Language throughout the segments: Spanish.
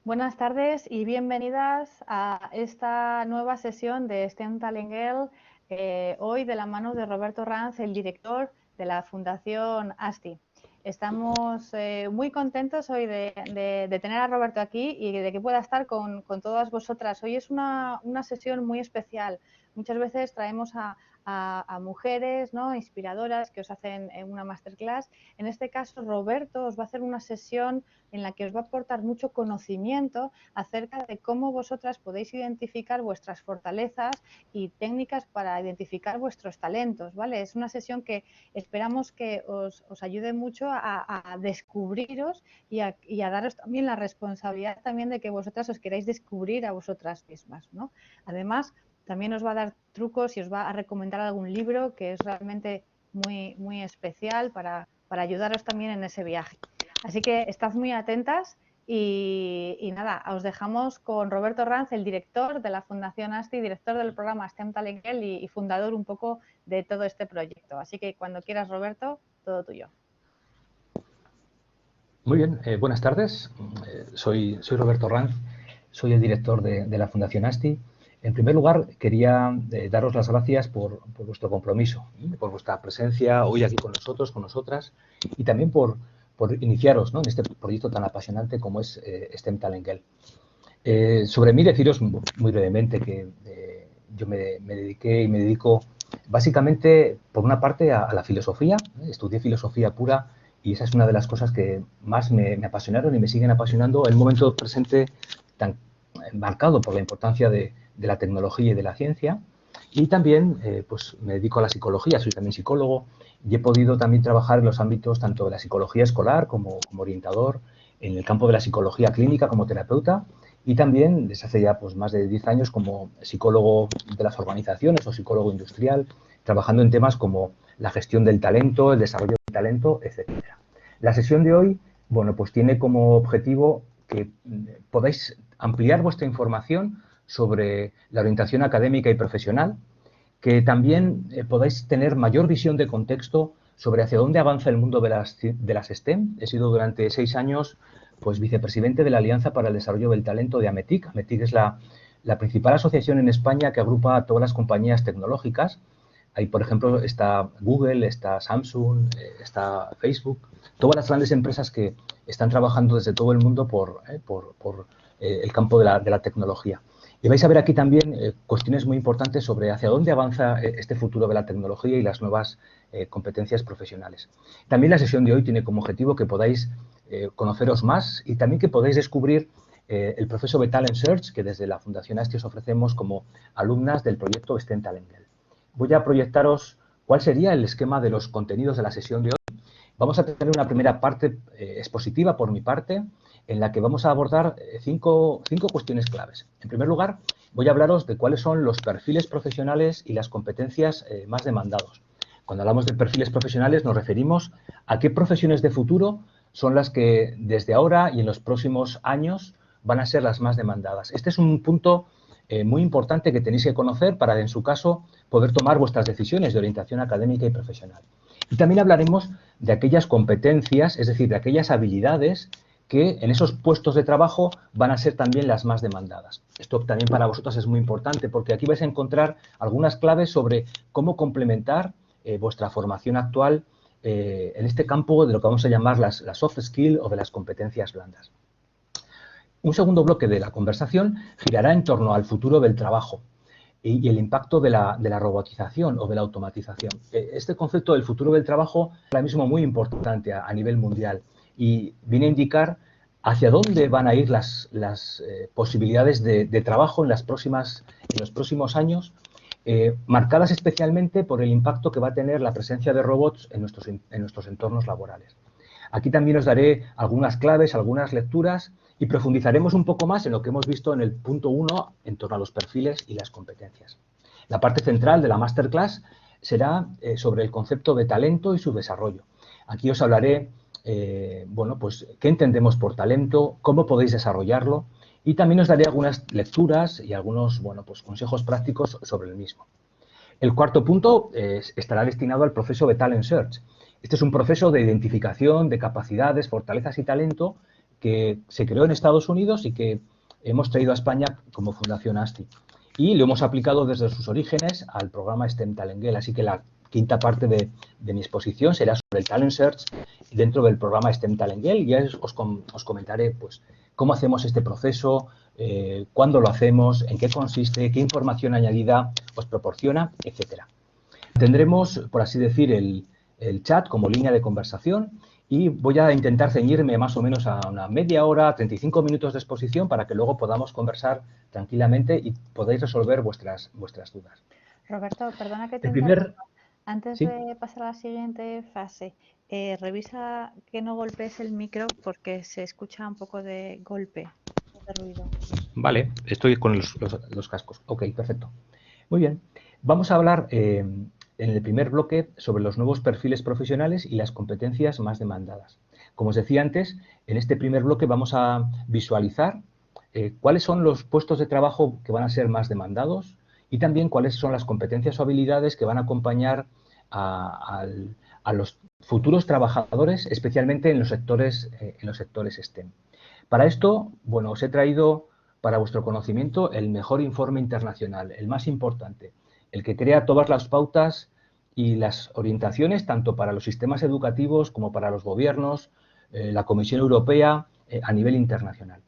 Buenas tardes y bienvenidas a esta nueva sesión de STEM Talent Girl, hoy de la mano de Roberto Ranz, el director de la Fundación ASTI. Estamos muy contentos hoy de tener a Roberto aquí y de que pueda estar con todas vosotras. Hoy es una sesión muy especial. Muchas veces traemos a mujeres, ¿no?, inspiradoras que os hacen una masterclass. En este caso, Roberto os va a hacer una sesión en la que os va a aportar mucho conocimiento acerca de cómo vosotras podéis identificar vuestras fortalezas y técnicas para identificar vuestros talentos, ¿vale? Es una sesión que esperamos que os ayude mucho a descubriros y a daros también la responsabilidad también de que vosotras os queráis descubrir a vosotras mismas, ¿no? Además, también os va a dar trucos y os va a recomendar algún libro que es realmente muy, muy especial para ayudaros también en ese viaje. Así que estad muy atentas y nada, os dejamos con Roberto Ranz, el director de la Fundación ASTI, director del programa STEM Talent Girl y fundador un poco de todo este proyecto. Así que cuando quieras, Roberto, todo tuyo. Muy bien, buenas tardes. Soy Roberto Ranz, soy el director de la Fundación ASTI. En primer lugar, quería daros las gracias por vuestro compromiso, por vuestra presencia hoy aquí con nosotros, con nosotras, y también por iniciaros, ¿no?, en este proyecto tan apasionante como es STEM Talent Girl. Sobre mí, deciros muy brevemente que yo me dediqué y me dedico básicamente, por una parte, a la filosofía. Estudié filosofía pura y esa es una de las cosas que más me apasionaron y me siguen apasionando en un momento presente tan marcado por la importancia de la tecnología y de la ciencia. Y también pues me dedico a la psicología, soy también psicólogo y he podido también trabajar en los ámbitos tanto de la psicología escolar como orientador, en el campo de la psicología clínica como terapeuta y también desde hace ya pues más de 10 años como psicólogo de las organizaciones o psicólogo industrial, trabajando en temas como la gestión del talento, el desarrollo del talento, etcétera. La sesión de hoy, bueno, pues tiene como objetivo que podáis ampliar vuestra información sobre la orientación académica y profesional, que también podáis tener mayor visión de contexto sobre hacia dónde avanza el mundo de las STEM. He sido durante 6 años pues vicepresidente de la Alianza para el Desarrollo del Talento de AMETIC. AMETIC es la principal asociación en España que agrupa a todas las compañías tecnológicas. Ahí, por ejemplo, está Google, está Samsung, está Facebook, todas las grandes empresas que están trabajando desde todo el mundo por el campo de la tecnología. Y vais a ver aquí también cuestiones muy importantes sobre hacia dónde avanza este futuro de la tecnología y las nuevas competencias profesionales. También la sesión de hoy tiene como objetivo que podáis conoceros más y también que podáis descubrir el proceso de Talent Search que desde la Fundación ASTI os ofrecemos como alumnas del proyecto STEM Talent Girl. Voy a proyectaros cuál sería el esquema de los contenidos de la sesión de hoy. Vamos a tener una primera parte expositiva por mi parte, en la que vamos a abordar cinco cuestiones claves. En primer lugar, voy a hablaros de cuáles son los perfiles profesionales y las competencias más demandados. Cuando hablamos de perfiles profesionales nos referimos a qué profesiones de futuro son las que desde ahora y en los próximos años van a ser las más demandadas. Este es un punto muy importante que tenéis que conocer para, en su caso, poder tomar vuestras decisiones de orientación académica y profesional. Y también hablaremos de aquellas competencias, es decir, de aquellas habilidades que en esos puestos de trabajo van a ser también las más demandadas. Esto también para vosotros es muy importante porque aquí vais a encontrar algunas claves sobre cómo complementar vuestra formación actual en este campo de lo que vamos a llamar las soft skills o de las competencias blandas. Un segundo bloque de la conversación girará en torno al futuro del trabajo y el impacto de la robotización o de la automatización. Este concepto del futuro del trabajo es ahora mismo muy importante a nivel mundial y viene a indicar hacia dónde van a ir las posibilidades de trabajo en los próximos años, marcadas especialmente por el impacto que va a tener la presencia de robots en nuestros entornos laborales. Aquí también os daré algunas claves, algunas lecturas y profundizaremos un poco más en lo que hemos visto en el punto 1 en torno a los perfiles y las competencias. La parte central de la masterclass será sobre el concepto de talento y su desarrollo. Aquí os hablaré, bueno, pues qué entendemos por talento, cómo podéis desarrollarlo y también os daré algunas lecturas y algunos, bueno, pues consejos prácticos sobre el mismo. El cuarto punto estará destinado al proceso de Talent Search. Este es un proceso de identificación de capacidades, fortalezas y talento que se creó en Estados Unidos y que hemos traído a España como Fundación ASTI. Y lo hemos aplicado desde sus orígenes al programa STEM Talent Girl. Así que la quinta parte de mi exposición será sobre el Talent Search dentro del programa STEM Talent Girl. Y ya os comentaré pues, cómo hacemos este proceso, cuándo lo hacemos, en qué consiste, qué información añadida os proporciona, etcétera. Tendremos, por así decir, el chat como línea de conversación y voy a intentar ceñirme más o menos a una media hora, 35 minutos de exposición para que luego podamos conversar tranquilamente y podáis resolver vuestras dudas. Roberto, perdona que te interrumpa. Antes ¿Sí? de pasar a la siguiente fase, revisa que no golpees el micro porque se escucha un poco de golpe, de ruido. Vale, estoy con los cascos. Ok, perfecto. Muy bien. Vamos a hablar en el primer bloque sobre los nuevos perfiles profesionales y las competencias más demandadas. Como os decía antes, en este primer bloque vamos a visualizar cuáles son los puestos de trabajo que van a ser más demandados y también cuáles son las competencias o habilidades que van a acompañar a los futuros trabajadores, especialmente en los sectores STEM. Para esto, bueno, os he traído para vuestro conocimiento el mejor informe internacional, el más importante, el que crea todas las pautas y las orientaciones tanto para los sistemas educativos como para los gobiernos, la Comisión Europea a nivel internacional.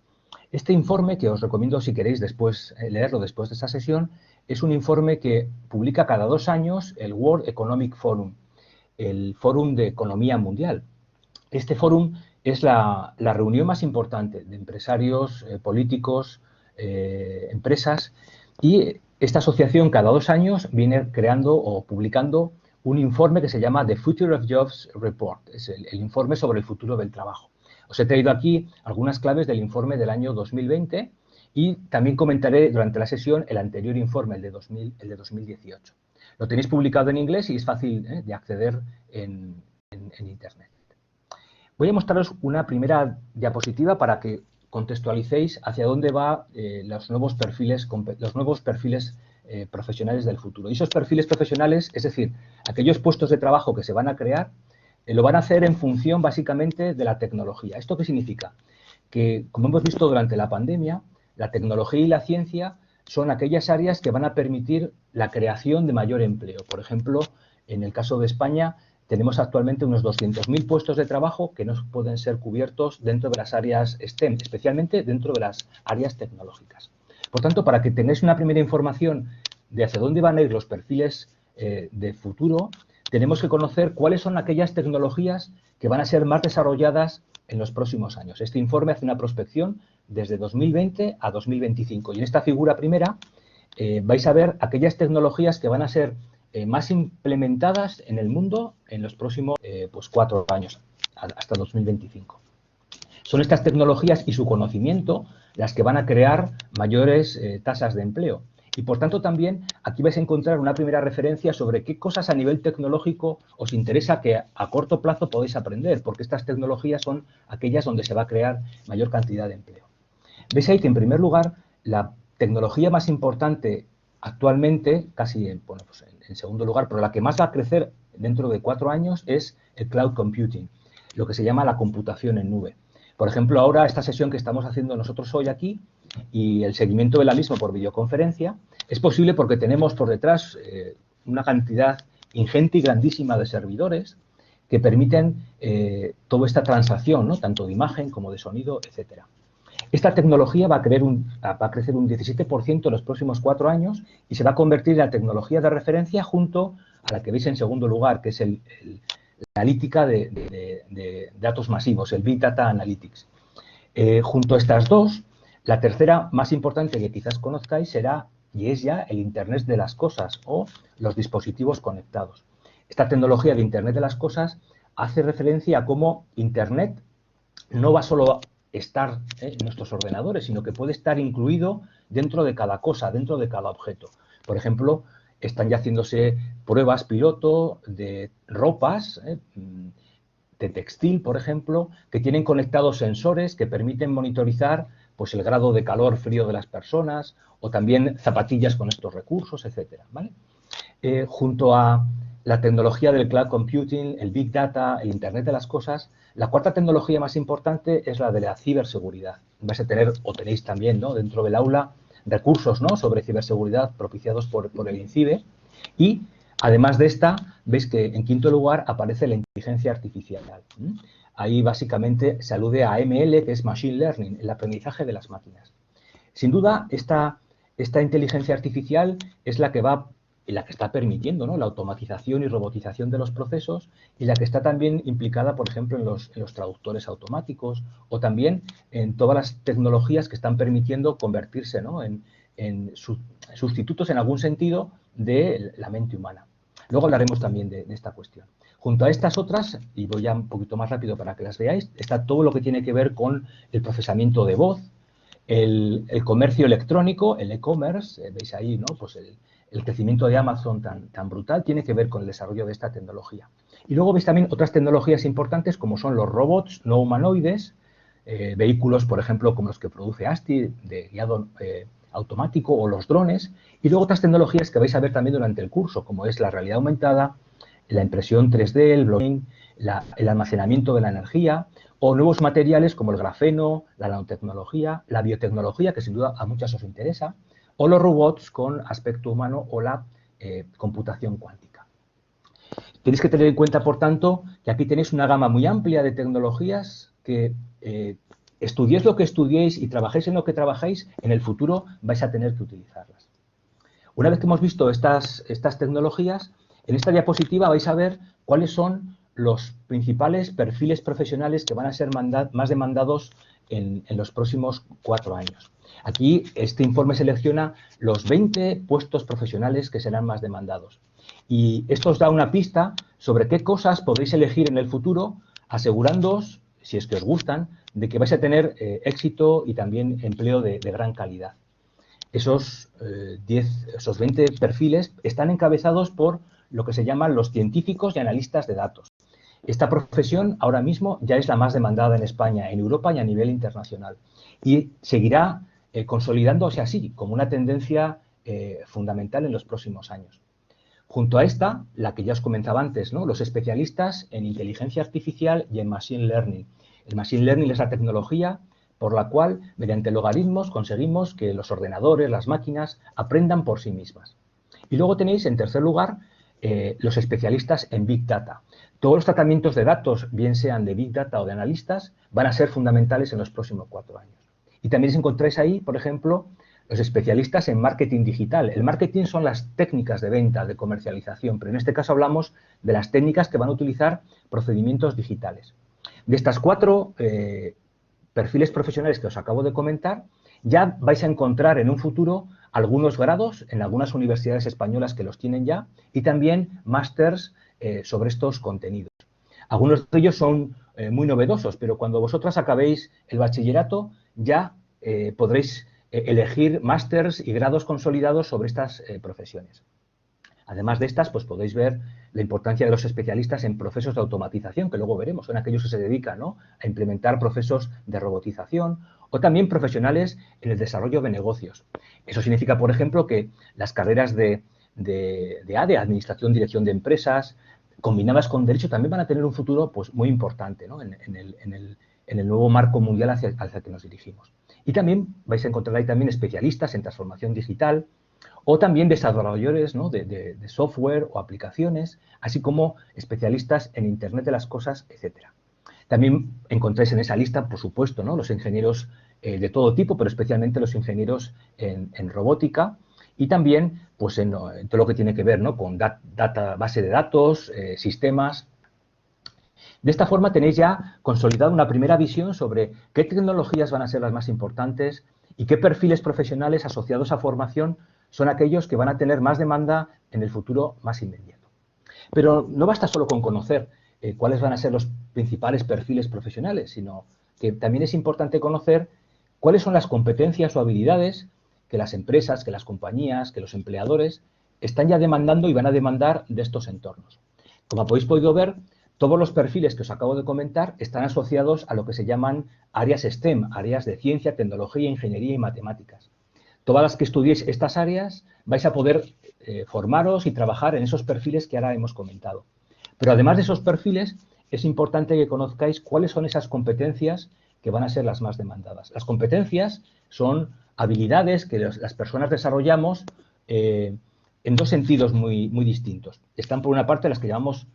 Este informe, que os recomiendo si queréis leerlo después de esta sesión, es un informe que publica cada 2 años el World Economic Forum, el Fórum de Economía Mundial. Este fórum es la reunión más importante de empresarios, políticos, empresas, y esta asociación cada 2 años viene creando o publicando un informe que se llama The Future of Jobs Report, es el informe sobre el futuro del trabajo. Os he traído aquí algunas claves del informe del año 2020 y también comentaré durante la sesión el anterior informe, el de 2018. Lo tenéis publicado en inglés y es fácil de acceder en Internet. Voy a mostraros una primera diapositiva para que contextualicéis hacia dónde van los nuevos perfiles profesionales del futuro. Y esos perfiles profesionales, es decir, aquellos puestos de trabajo que se van a crear, lo van a hacer en función básicamente de la tecnología. ¿Esto qué significa? Que, como hemos visto durante la pandemia, la tecnología y la ciencia son aquellas áreas que van a permitir la creación de mayor empleo. Por ejemplo, en el caso de España, tenemos actualmente unos 200.000 puestos de trabajo que no pueden ser cubiertos dentro de las áreas STEM, especialmente dentro de las áreas tecnológicas. Por tanto, para que tengáis una primera información de hacia dónde van a ir los perfiles de futuro, tenemos que conocer cuáles son aquellas tecnologías que van a ser más desarrolladas en los próximos años. Este informe hace una prospección desde 2020 a 2025 y en esta figura primera vais a ver aquellas tecnologías que van a ser más implementadas en el mundo en los próximos 4 años, hasta 2025. Son estas tecnologías y su conocimiento las que van a crear mayores tasas de empleo. Y, por tanto, también aquí vais a encontrar una primera referencia sobre qué cosas a nivel tecnológico os interesa que a corto plazo podéis aprender, porque estas tecnologías son aquellas donde se va a crear mayor cantidad de empleo. Veis ahí que, en primer lugar, la tecnología más importante actualmente, casi en segundo lugar, pero la que más va a crecer dentro de 4 años es el cloud computing, lo que se llama la computación en nube. Por ejemplo, ahora esta sesión que estamos haciendo nosotros hoy aquí y el seguimiento de la misma por videoconferencia es posible porque tenemos por detrás una cantidad ingente y grandísima de servidores que permiten toda esta transacción, ¿no? Tanto de imagen como de sonido, etcétera. Esta tecnología va a crecer un 17% en los próximos 4 años y se va a convertir en la tecnología de referencia junto a la que veis en segundo lugar, que es la analítica de datos masivos, el Big Data Analytics. Junto a estas dos, la tercera más importante que quizás conozcáis será, y es ya, el Internet de las cosas o los dispositivos conectados. Esta tecnología de Internet de las cosas hace referencia a cómo Internet no va solo a estar en nuestros ordenadores, sino que puede estar incluido dentro de cada cosa, dentro de cada objeto. Por ejemplo, están ya haciéndose pruebas piloto de ropas, de textil, por ejemplo, que tienen conectados sensores que permiten monitorizar pues, el grado de calor frío de las personas o también zapatillas con estos recursos, etcétera, ¿vale? Junto a la tecnología del cloud computing, el big data, el Internet de las cosas. La cuarta tecnología más importante es la de la ciberseguridad. Vais a tener, o tenéis también, ¿no?, dentro del aula, recursos, ¿no?, sobre ciberseguridad propiciados por el INCIBE. Y, además de esta, veis que en quinto lugar aparece la inteligencia artificial. Ahí básicamente se alude a ML, que es Machine Learning, el aprendizaje de las máquinas. Sin duda, esta inteligencia artificial es la que está permitiendo, ¿no?, la automatización y robotización de los procesos, y la que está también implicada, por ejemplo, en los traductores automáticos, o también en todas las tecnologías que están permitiendo convertirse, ¿no?, en sustitutos en algún sentido de la mente humana. Luego hablaremos también de esta cuestión. Junto a estas otras, y voy ya un poquito más rápido para que las veáis, está todo lo que tiene que ver con el procesamiento de voz, el comercio electrónico, el e-commerce. Veis ahí, ¿no?, pues el crecimiento de Amazon tan brutal tiene que ver con el desarrollo de esta tecnología. Y luego veis también otras tecnologías importantes como son los robots no humanoides, vehículos, por ejemplo, como los que produce ASTI, de guiado automático, o los drones, y luego otras tecnologías que vais a ver también durante el curso, como es la realidad aumentada, la impresión 3D, el blockchain, el almacenamiento de la energía, o nuevos materiales como el grafeno, la nanotecnología, la biotecnología, que sin duda a muchas os interesa, o los robots con aspecto humano, o la computación cuántica. Tenéis que tener en cuenta, por tanto, que aquí tenéis una gama muy amplia de tecnologías que estudiéis lo que estudiéis y trabajéis en lo que trabajáis, en el futuro vais a tener que utilizarlas. Una vez que hemos visto estas tecnologías, en esta diapositiva vais a ver cuáles son los principales perfiles profesionales que van a ser más demandados en los próximos 4 años. Aquí este informe selecciona los 20 puestos profesionales que serán más demandados. Y esto os da una pista sobre qué cosas podéis elegir en el futuro, asegurándoos, si es que os gustan, de que vais a tener éxito y también empleo de gran calidad. Esos 20 perfiles están encabezados por lo que se llaman los científicos y analistas de datos. Esta profesión ahora mismo ya es la más demandada en España, en Europa y a nivel internacional. Y seguirá consolidándose así, como una tendencia fundamental en los próximos años. Junto a esta, la que ya os comentaba antes, ¿no?, los especialistas en inteligencia artificial y en machine learning. El machine learning es la tecnología por la cual, mediante logaritmos, conseguimos que los ordenadores, las máquinas, aprendan por sí mismas. Y luego tenéis, en tercer lugar, los especialistas en Big Data. Todos los tratamientos de datos, bien sean de Big Data o de analistas, van a ser fundamentales en los próximos 4 años. Y también os encontráis ahí, por ejemplo, los especialistas en marketing digital. El marketing son las técnicas de venta, de comercialización, pero en este caso hablamos de las técnicas que van a utilizar procedimientos digitales. De estas 4 perfiles profesionales que os acabo de comentar, ya vais a encontrar en un futuro algunos grados en algunas universidades españolas que los tienen ya, y también másters sobre estos contenidos. Algunos de ellos son muy novedosos, pero cuando vosotras acabéis el bachillerato ya podréis elegir másters y grados consolidados sobre estas profesiones. Además de estas, pues podéis ver la importancia de los especialistas en procesos de automatización, que luego veremos, son aquellos que se dedican, ¿no?, a implementar procesos de robotización, o también profesionales en el desarrollo de negocios. Eso significa, por ejemplo, que las carreras de ADE, Administración, Dirección de Empresas, combinadas con Derecho, también van a tener un futuro pues muy importante, ¿no?, en el nuevo marco mundial hacia el que nos dirigimos. Y también vais a encontrar ahí también especialistas en transformación digital, o también desarrolladores, ¿no?, de software o aplicaciones, así como especialistas en Internet de las cosas, etcétera. También encontráis en esa lista, por supuesto, ¿no?, los ingenieros de todo tipo, pero especialmente los ingenieros en robótica, y también pues en todo lo que tiene que ver, ¿no?, con base de datos, sistemas. De esta forma tenéis ya consolidada una primera visión sobre qué tecnologías van a ser las más importantes y qué perfiles profesionales asociados a formación son aquellos que van a tener más demanda en el futuro más inmediato. Pero no basta solo con conocer cuáles van a ser los principales perfiles profesionales, sino que también es importante conocer cuáles son las competencias o habilidades que las empresas, que las compañías, que los empleadores están ya demandando y van a demandar de estos entornos. Como habéis podido ver, todos los perfiles que os acabo de comentar están asociados a lo que se llaman áreas STEM, áreas de ciencia, tecnología, ingeniería y matemáticas. todas las que estudiéis estas áreas vais a poder formaros y trabajar en esos perfiles que ahora hemos comentado. Pero además de esos perfiles, es importante que conozcáis cuáles son esas competencias que van a ser las más demandadas. Las competencias son habilidades que las personas desarrollamos en dos sentidos muy distintos. Están, por una parte, las que llamamos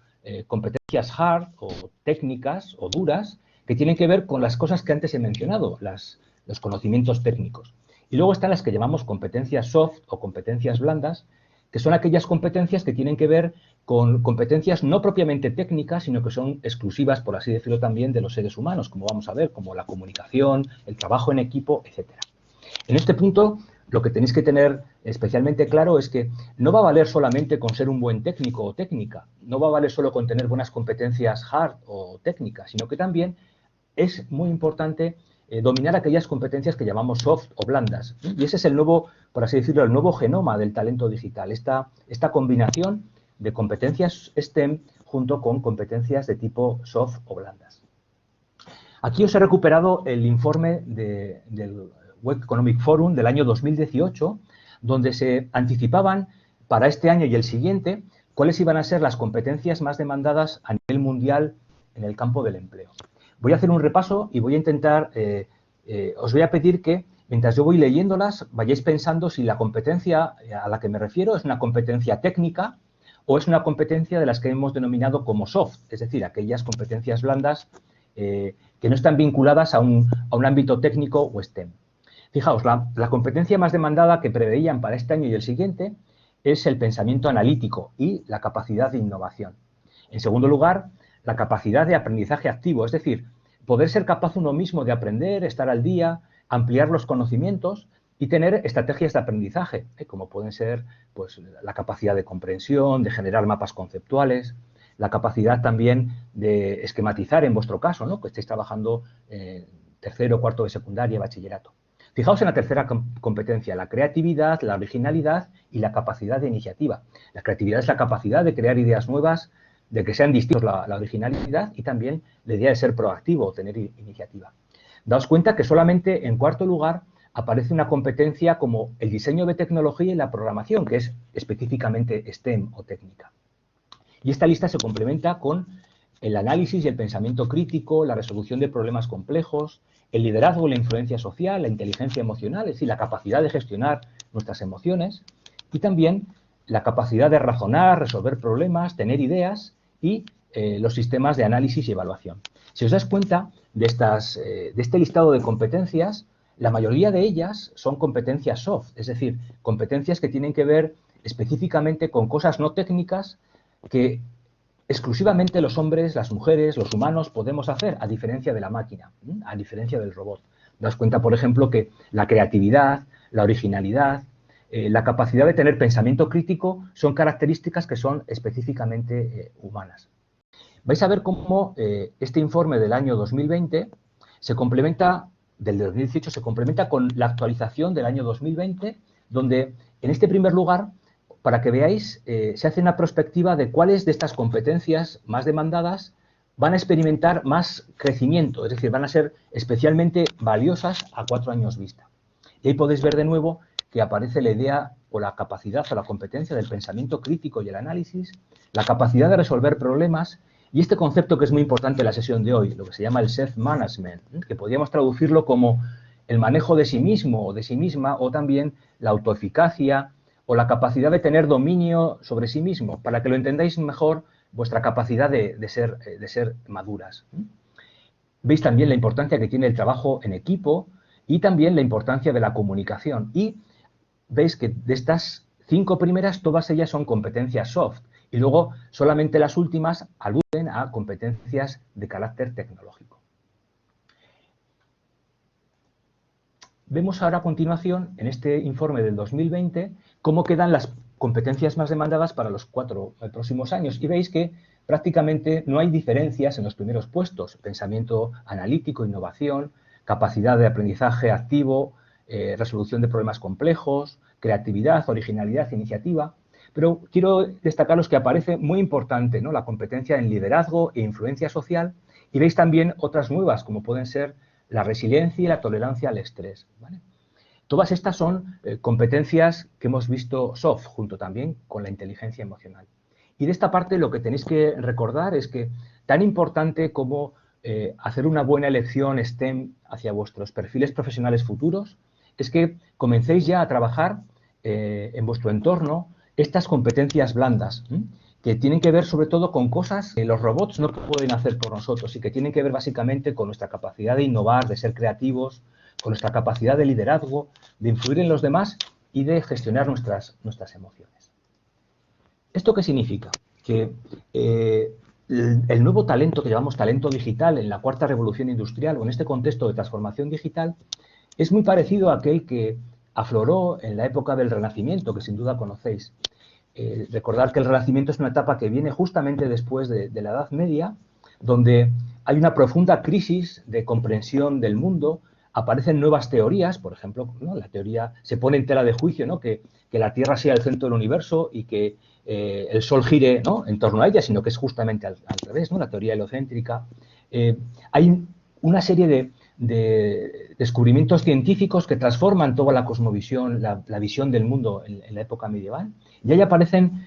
competencias hard o técnicas o duras, que tienen que ver con las cosas que antes he mencionado, los conocimientos técnicos. Y luego están las que llamamos competencias soft o competencias blandas, que son aquellas competencias que tienen que ver con competencias no propiamente técnicas, sino que son exclusivas, por así decirlo, también de los seres humanos, como vamos a ver, como la comunicación, el trabajo en equipo, etcétera. En este punto, lo que tenéis que tener especialmente claro es que no va a valer solamente con ser un buen técnico o técnica, no va a valer solo con tener buenas competencias hard o técnicas, sino que también es muy importante dominar aquellas competencias que llamamos soft o blandas. Y ese es el nuevo, por así decirlo, el nuevo genoma del talento digital, esta combinación de competencias STEM junto con competencias de tipo soft o blandas. Aquí os he recuperado el informe del World Economic Forum del año 2018, donde se anticipaban para este año y el siguiente cuáles iban a ser las competencias más demandadas a nivel mundial en el campo del empleo. Voy a hacer un repaso y voy a intentar, os voy a pedir que, mientras yo voy leyéndolas, vayáis pensando si la competencia a la que me refiero es una competencia técnica o es una competencia de las que hemos denominado como soft, es decir, aquellas competencias blandas que no están vinculadas a un ámbito técnico o STEM. Fijaos, la competencia más demandada que preveían para este año y el siguiente es el pensamiento analítico y la capacidad de innovación. En segundo lugar, la capacidad de aprendizaje activo, es decir, poder ser capaz uno mismo de aprender, estar al día, ampliar los conocimientos y tener estrategias de aprendizaje, como pueden ser pues, la capacidad de comprensión, de generar mapas conceptuales, la capacidad también de esquematizar, en vuestro caso, ¿no? Que estéis trabajando tercero, cuarto de secundaria, bachillerato. Fijaos en la tercera competencia, la creatividad, la originalidad y la capacidad de iniciativa. La creatividad es la capacidad de crear ideas nuevas, de que sean distintos la originalidad y también la idea de ser proactivo o tener iniciativa. Daos cuenta que solamente en cuarto lugar aparece una competencia como el diseño de tecnología y la programación, que es específicamente STEM o técnica. Y esta lista se complementa con el análisis y el pensamiento crítico, la resolución de problemas complejos, el liderazgo y la influencia social, la inteligencia emocional, es decir, la capacidad de gestionar nuestras emociones y también la capacidad de razonar, resolver problemas, tener ideas y los sistemas de análisis y evaluación. Si os dais cuenta de este listado de competencias, la mayoría de ellas son competencias soft, es decir, competencias que tienen que ver específicamente con cosas no técnicas que exclusivamente los hombres, las mujeres, los humanos podemos hacer, a diferencia de la máquina, a diferencia del robot. Daos cuenta, por ejemplo, que la creatividad, la originalidad, la capacidad de tener pensamiento crítico son características que son específicamente humanas. Vais a ver cómo este informe del año 2020 se complementa, del 2018, se complementa con la actualización del año 2020, donde en este primer lugar, para que veáis, se hace una prospectiva de cuáles de estas competencias más demandadas van a experimentar más crecimiento, es decir, van a ser especialmente valiosas a 4 años vista. Y ahí podéis ver de nuevo que aparece la idea o la capacidad o la competencia del pensamiento crítico y el análisis, la capacidad de resolver problemas y este concepto que es muy importante en la sesión de hoy, lo que se llama el self-management, que podríamos traducirlo como el manejo de sí mismo o de sí misma o también la autoeficacia o la capacidad de tener dominio sobre sí mismo, para que lo entendáis mejor vuestra capacidad de ser maduras. Veis también la importancia que tiene el trabajo en equipo y también la importancia de la comunicación. Y veis que de estas 5 primeras, todas ellas son competencias soft. Y luego solamente las últimas aluden a competencias de carácter tecnológico. Vemos ahora a continuación, en este informe del 2020, cómo quedan las competencias más demandadas para los 4 próximos años. Y veis que prácticamente no hay diferencias en los primeros puestos. Pensamiento analítico, innovación, capacidad de aprendizaje activo, resolución de problemas complejos, creatividad, originalidad, iniciativa. Pero quiero destacaros que aparece muy importante, ¿no?, la competencia en liderazgo e influencia social y veis también otras nuevas como pueden ser la resiliencia y la tolerancia al estrés, ¿vale? Todas estas son competencias que hemos visto soft, junto también con la inteligencia emocional. Y de esta parte lo que tenéis que recordar es que tan importante como hacer una buena elección STEM hacia vuestros perfiles profesionales futuros es que comencéis ya a trabajar en vuestro entorno estas competencias blandas, que tienen que ver sobre todo con cosas que los robots no pueden hacer por nosotros y que tienen que ver básicamente con nuestra capacidad de innovar, de ser creativos, con nuestra capacidad de liderazgo, de influir en los demás y de gestionar nuestras emociones. ¿Esto qué significa? Que el nuevo talento que llamamos talento digital en la cuarta revolución industrial o en este contexto de transformación digital es muy parecido a aquel que afloró en la época del Renacimiento, que sin duda conocéis. Recordar que el Renacimiento es una etapa que viene justamente después de la Edad Media, donde hay una profunda crisis de comprensión del mundo, aparecen nuevas teorías, por ejemplo, ¿no? La teoría se pone en tela de juicio, ¿no? que la Tierra sea el centro del universo y que el Sol gire, ¿no? en torno a ella, sino que es justamente al revés, ¿no? La teoría heliocéntrica. Hay una serie de descubrimientos científicos que transforman toda la cosmovisión, la visión del mundo en la época medieval, y ahí aparecen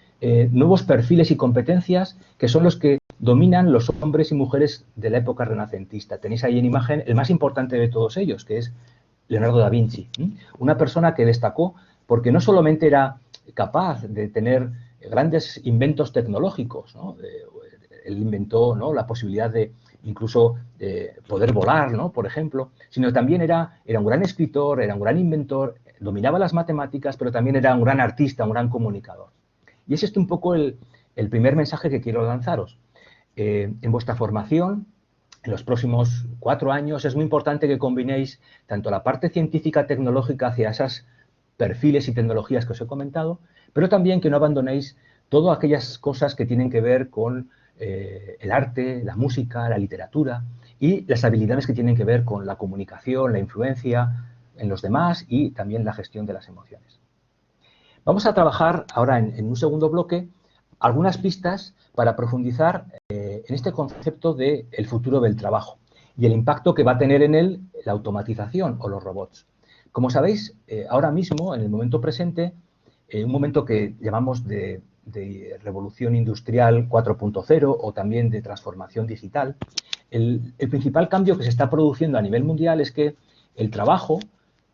nuevos perfiles y competencias que son los que dominan los hombres y mujeres de la época renacentista. Tenéis ahí en imagen el más importante de todos ellos, que es Leonardo da Vinci, una persona que destacó porque no solamente era capaz de tener grandes inventos tecnológicos, ¿no? Él inventó, ¿no? la posibilidad de incluso poder volar, ¿no? por ejemplo, sino también era un gran escritor, era un gran inventor, dominaba las matemáticas, pero también era un gran artista, un gran comunicador. Y es este un poco el primer mensaje que quiero lanzaros. En vuestra formación, en los próximos 4 años, es muy importante que combinéis tanto la parte científica tecnológica hacia esos perfiles y tecnologías que os he comentado, pero también que no abandonéis todas aquellas cosas que tienen que ver con el arte, la música, la literatura y las habilidades que tienen que ver con la comunicación, la influencia en los demás y también la gestión de las emociones. Vamos a trabajar ahora en un segundo bloque algunas pistas para profundizar en este concepto del futuro del trabajo y el impacto que va a tener en él la automatización o los robots. Como sabéis, ahora mismo, en el momento presente, un momento que llamamos de revolución industrial 4.0 o también de transformación digital, el principal cambio que se está produciendo a nivel mundial es que el trabajo,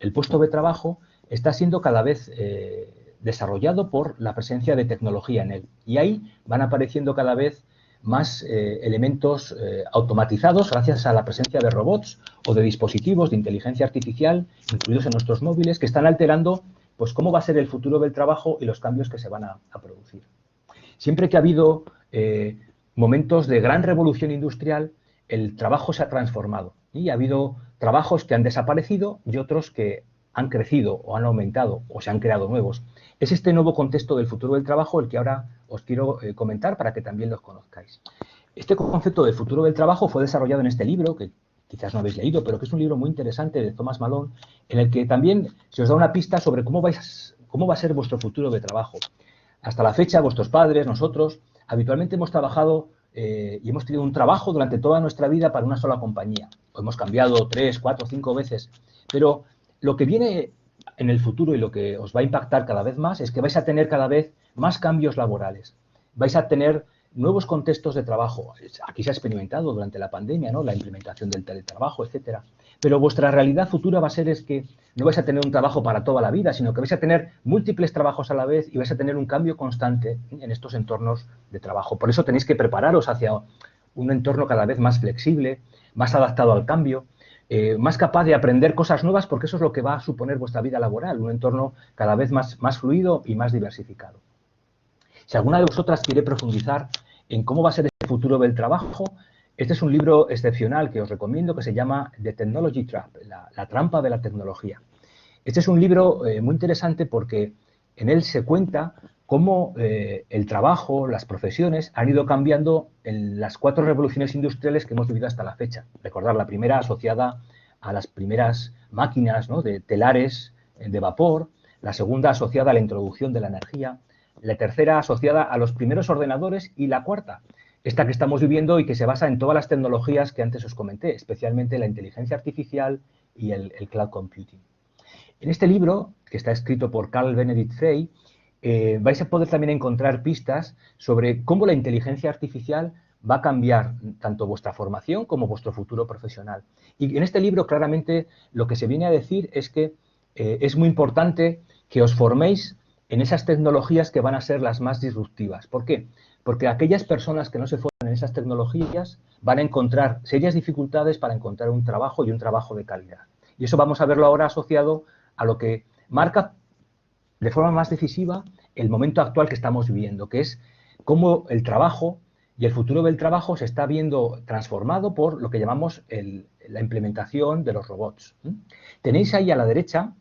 el puesto de trabajo, está siendo cada vez desarrollado por la presencia de tecnología en él. Y ahí van apareciendo cada vez más elementos automatizados gracias a la presencia de robots o de dispositivos de inteligencia artificial incluidos en nuestros móviles que están alterando pues cómo va a ser el futuro del trabajo y los cambios que se van a producir. Siempre que ha habido momentos de gran revolución industrial, el trabajo se ha transformado y ha habido trabajos que han desaparecido y otros que han crecido o han aumentado o se han creado nuevos. Es este nuevo contexto del futuro del trabajo el que ahora os quiero comentar para que también los conozcáis. Este concepto del futuro del trabajo fue desarrollado en este libro, que quizás no habéis leído, pero que es un libro muy interesante de Thomas Malone, en el que también se os da una pista sobre cómo va a ser vuestro futuro de trabajo. Hasta la fecha, vuestros padres, nosotros, habitualmente hemos trabajado y hemos tenido un trabajo durante toda nuestra vida para una sola compañía. O hemos cambiado 3, 4, 5 veces, pero lo que viene en el futuro y lo que os va a impactar cada vez más es que vais a tener cada vez más cambios laborales. Vais a tener nuevos contextos de trabajo. Aquí se ha experimentado durante la pandemia, ¿no? La implementación del teletrabajo, etcétera. Pero vuestra realidad futura va a ser es que no vais a tener un trabajo para toda la vida, sino que vais a tener múltiples trabajos a la vez y vais a tener un cambio constante en estos entornos de trabajo. Por eso tenéis que prepararos hacia un entorno cada vez más flexible, más adaptado al cambio, más capaz de aprender cosas nuevas, porque eso es lo que va a suponer vuestra vida laboral, un entorno cada vez más fluido y más diversificado. Si alguna de vosotras quiere profundizar en cómo va a ser el futuro del trabajo, este es un libro excepcional que os recomiendo que se llama The Technology Trap, la trampa de la tecnología. Este es un libro muy interesante porque en él se cuenta cómo el trabajo, las profesiones han ido cambiando en las 4 revoluciones industriales que hemos vivido hasta la fecha. Recordad, la primera asociada a las primeras máquinas, ¿no? de telares de vapor, la segunda asociada a la introducción de la energía, la tercera asociada a los primeros ordenadores y la cuarta, esta que estamos viviendo y que se basa en todas las tecnologías que antes os comenté, especialmente la inteligencia artificial y el cloud computing. En este libro, que está escrito por Carl Benedict Frey, vais a poder también encontrar pistas sobre cómo la inteligencia artificial va a cambiar tanto vuestra formación como vuestro futuro profesional. Y en este libro, claramente, lo que se viene a decir es que es muy importante que os forméis en esas tecnologías que van a ser las más disruptivas. ¿Por qué? Porque aquellas personas que no se forman en esas tecnologías van a encontrar serias dificultades para encontrar un trabajo y un trabajo de calidad. Y eso vamos a verlo ahora asociado a lo que marca de forma más decisiva el momento actual que estamos viviendo, que es cómo el trabajo y el futuro del trabajo se está viendo transformado por lo que llamamos la implementación de los robots. Tenéis ahí a la derecha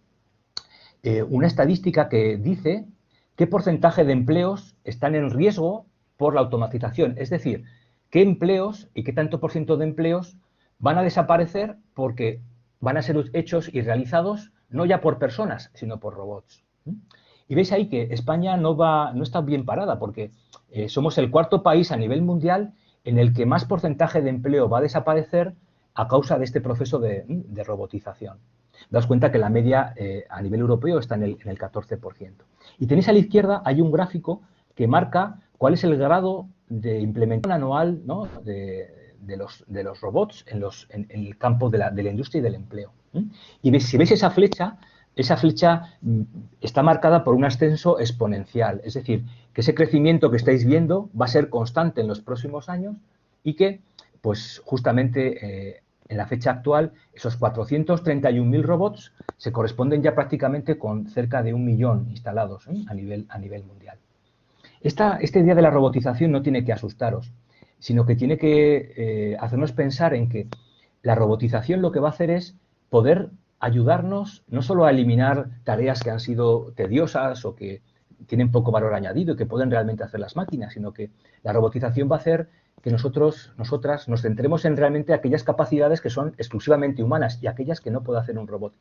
una estadística que dice qué porcentaje de empleos están en riesgo por la automatización, es decir, qué empleos y qué tanto por ciento de empleos van a desaparecer porque van a ser hechos y realizados no ya por personas, sino por robots. Y veis ahí que España no está bien parada porque somos el cuarto país a nivel mundial en el que más porcentaje de empleo va a desaparecer a causa de este proceso de robotización. Daos cuenta que la media a nivel europeo está en el 14%. Y tenéis a la izquierda, hay un gráfico que marca cuál es el grado de implementación anual, ¿no?, de los robots en el campo de la industria y del empleo. Y si veis esa flecha está marcada por un ascenso exponencial, es decir, que ese crecimiento que estáis viendo va a ser constante en los próximos años y que, pues justamente en la fecha actual, esos 431.000 robots se corresponden ya prácticamente con cerca de 1 millón instalados a nivel mundial. Esta idea de la robotización no tiene que asustaros, sino que tiene que hacernos pensar en que la robotización lo que va a hacer es poder ayudarnos no solo a eliminar tareas que han sido tediosas o que tienen poco valor añadido y que pueden realmente hacer las máquinas, sino que la robotización va a hacer que nosotras nos centremos en realmente aquellas capacidades que son exclusivamente humanas y aquellas que no puede hacer un robot,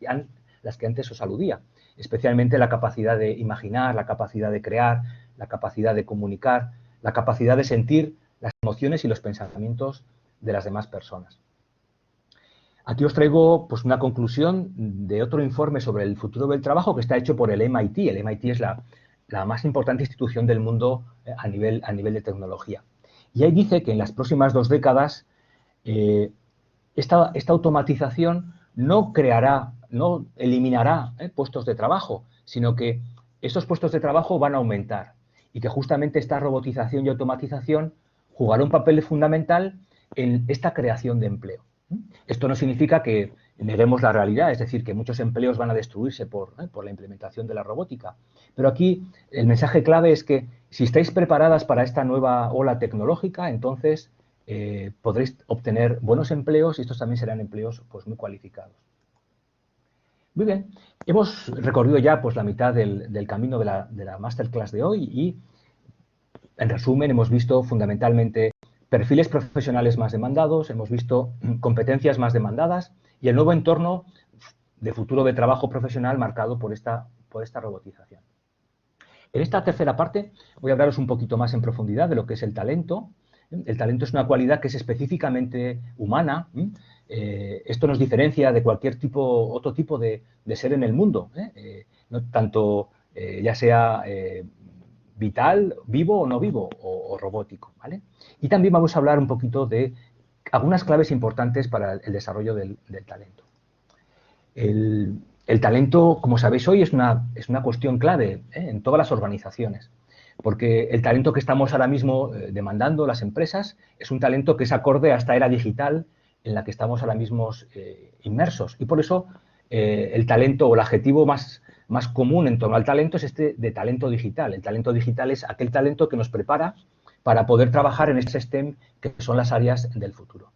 las que antes os aludía, especialmente la capacidad de imaginar, la capacidad de crear, la capacidad de comunicar, la capacidad de sentir las emociones y los pensamientos de las demás personas. Aquí os traigo pues, una conclusión de otro informe sobre el futuro del trabajo que está hecho por el MIT. El MIT es la más importante institución del mundo a nivel de tecnología. Y ahí dice que en las próximas 2 décadas esta automatización no eliminará puestos de trabajo, sino que estos puestos de trabajo van a aumentar y que justamente esta robotización y automatización jugará un papel fundamental en esta creación de empleo. Esto no significa que neguemos la realidad, es decir, que muchos empleos van a destruirse por la implementación de la robótica. Pero aquí el mensaje clave es que si estáis preparadas para esta nueva ola tecnológica, entonces podréis obtener buenos empleos y estos también serán empleos pues, muy cualificados. Muy bien, hemos recorrido ya pues, la mitad del camino de la masterclass de hoy y, en resumen, hemos visto fundamentalmente perfiles profesionales más demandados, hemos visto competencias más demandadas y el nuevo entorno de futuro de trabajo profesional marcado por esta robotización. En esta tercera parte voy a hablaros un poquito más en profundidad de lo que es el talento. El talento es una cualidad que es específicamente humana. Esto nos diferencia de cualquier otro tipo de ser en el mundo, no tanto ya sea vital, vivo o no vivo, o robótico, ¿vale? Y también vamos a hablar un poquito de algunas claves importantes para el desarrollo del talento. El talento, como sabéis hoy, es una cuestión clave en todas las organizaciones, porque el talento que estamos ahora mismo demandando las empresas es un talento que es acorde a esta era digital en la que estamos ahora mismo inmersos. Y por eso el talento o el adjetivo más común en torno al talento es este de talento digital. El talento digital es aquel talento que nos prepara para poder trabajar en ese STEM que son las áreas del futuro.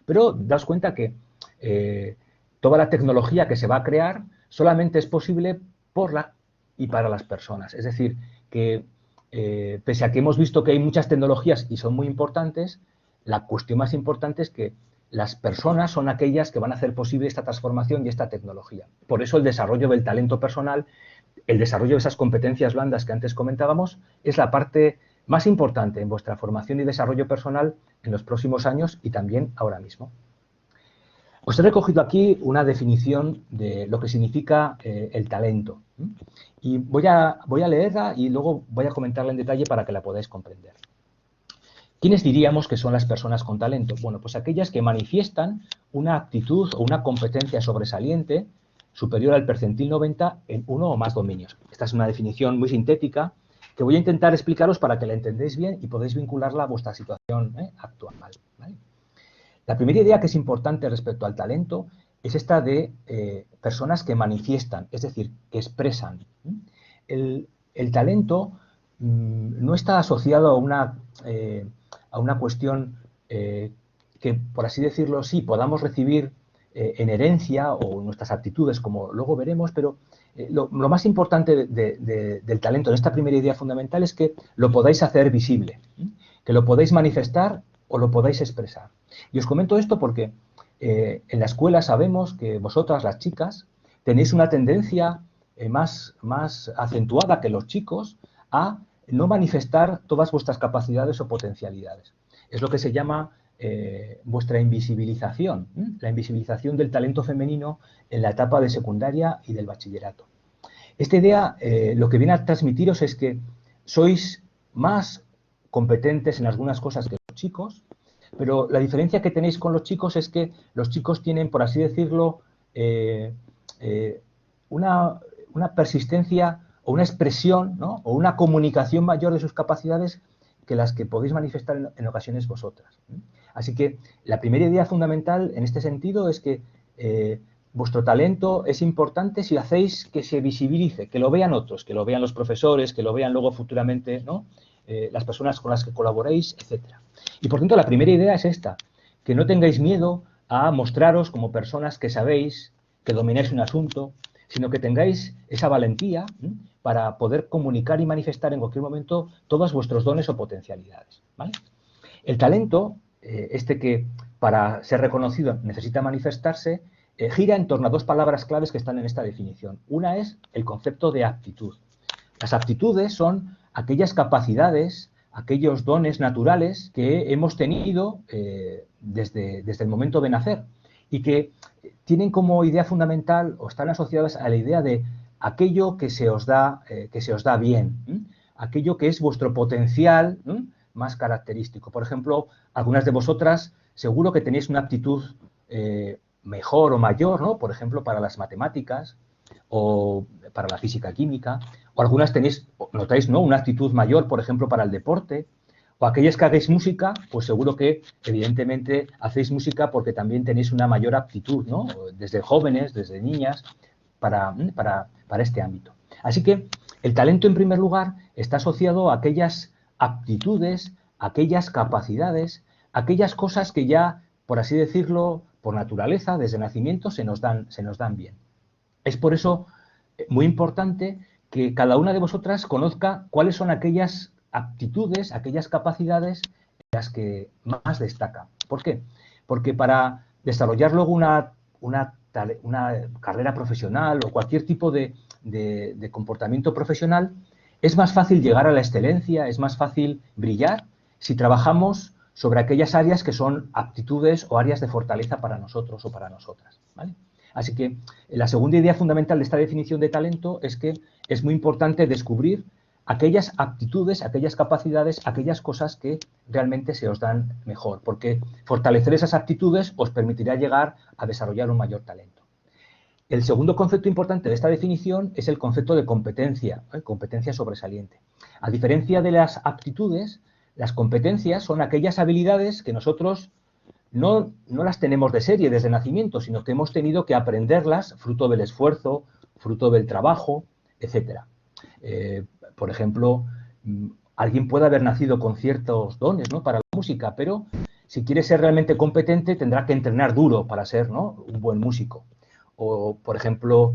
Pero daos cuenta que toda la tecnología que se va a crear solamente es posible por y para las personas. Es decir, que pese a que hemos visto que hay muchas tecnologías y son muy importantes, la cuestión más importante es que las personas son aquellas que van a hacer posible esta transformación y esta tecnología. Por eso el desarrollo del talento personal, el desarrollo de esas competencias blandas que antes comentábamos, es la parte más importante en vuestra formación y desarrollo personal en los próximos años y también ahora mismo. Os he recogido aquí una definición de lo que significa el talento. Y voy a leerla y luego voy a comentarla en detalle para que la podáis comprender. ¿Quiénes diríamos que son las personas con talento? Bueno, pues aquellas que manifiestan una aptitud o una competencia sobresaliente superior al percentil 90 en uno o más dominios. Esta es una definición muy sintética que voy a intentar explicaros para que la entendáis bien y podáis vincularla a vuestra situación actual. ¿Vale? La primera idea que es importante respecto al talento es esta de personas que manifiestan, es decir, que expresan. El talento no está asociado a una cuestión que, por así decirlo, sí, podamos recibir en herencia o nuestras aptitudes, como luego veremos, pero lo más importante del talento en esta primera idea fundamental es que lo podáis hacer visible, que lo podáis manifestar o lo podáis expresar. Y os comento esto porque en la escuela sabemos que vosotras, las chicas, tenéis una tendencia más acentuada que los chicos a no manifestar todas vuestras capacidades o potencialidades. Es lo que se llama vuestra invisibilización, la invisibilización del talento femenino en la etapa de secundaria y del bachillerato. Esta idea lo que viene a transmitiros es que sois más competentes en algunas cosas que los chicos, pero la diferencia que tenéis con los chicos es que los chicos tienen, por así decirlo, una persistencia o una expresión, ¿no? O una comunicación mayor de sus capacidades que las que podéis manifestar en ocasiones vosotras. Así que la primera idea fundamental en este sentido es que vuestro talento es importante si hacéis que se visibilice, que lo vean otros, que lo vean los profesores, que lo vean luego futuramente, ¿no? Las personas con las que colaboréis, etc. Y por tanto la primera idea es esta, que no tengáis miedo a mostraros como personas que sabéis, que domináis un asunto, sino que tengáis esa valentía para poder comunicar y manifestar en cualquier momento todos vuestros dones o potencialidades, ¿vale? El talento, que para ser reconocido necesita manifestarse, gira en torno a dos palabras claves que están en esta definición. Una es el concepto de aptitud. Las aptitudes son aquellas capacidades, aquellos dones naturales que hemos tenido desde el momento de nacer y que tienen como idea fundamental o están asociadas a la idea de aquello que se os da bien, aquello que es vuestro potencial más característico. Por ejemplo, algunas de vosotras seguro que tenéis una aptitud mejor o mayor, ¿no? Por ejemplo, para las matemáticas o para la física química, o algunas notáis, ¿no? Una actitud mayor, por ejemplo, para el deporte, o aquellas que hagáis música, pues seguro que evidentemente hacéis música porque también tenéis una mayor aptitud, ¿no? Desde jóvenes, desde niñas, para este ámbito. Así que el talento, en primer lugar, está asociado a aquellas aptitudes, aquellas capacidades, aquellas cosas que ya, por así decirlo, por naturaleza, desde nacimiento, se nos dan bien. Es por eso muy importante que cada una de vosotras conozca cuáles son aquellas aptitudes, aquellas capacidades en las que más destaca. ¿Por qué? Porque para desarrollar luego una carrera profesional o cualquier tipo de comportamiento profesional, es más fácil llegar a la excelencia, es más fácil brillar si trabajamos sobre aquellas áreas que son aptitudes o áreas de fortaleza para nosotros o para nosotras, ¿vale? Así que la segunda idea fundamental de esta definición de talento es que es muy importante descubrir aquellas aptitudes, aquellas capacidades, aquellas cosas que realmente se os dan mejor, porque fortalecer esas aptitudes os permitirá llegar a desarrollar un mayor talento. El segundo concepto importante de esta definición es el concepto de competencia, competencia sobresaliente. A diferencia de las aptitudes, las competencias son aquellas habilidades que nosotros no las tenemos de serie desde nacimiento, sino que hemos tenido que aprenderlas fruto del esfuerzo, fruto del trabajo, etc. Por ejemplo, alguien puede haber nacido con ciertos dones, ¿no? Para la música, pero si quiere ser realmente competente tendrá que entrenar duro para ser, ¿no? Un buen músico. O, por ejemplo,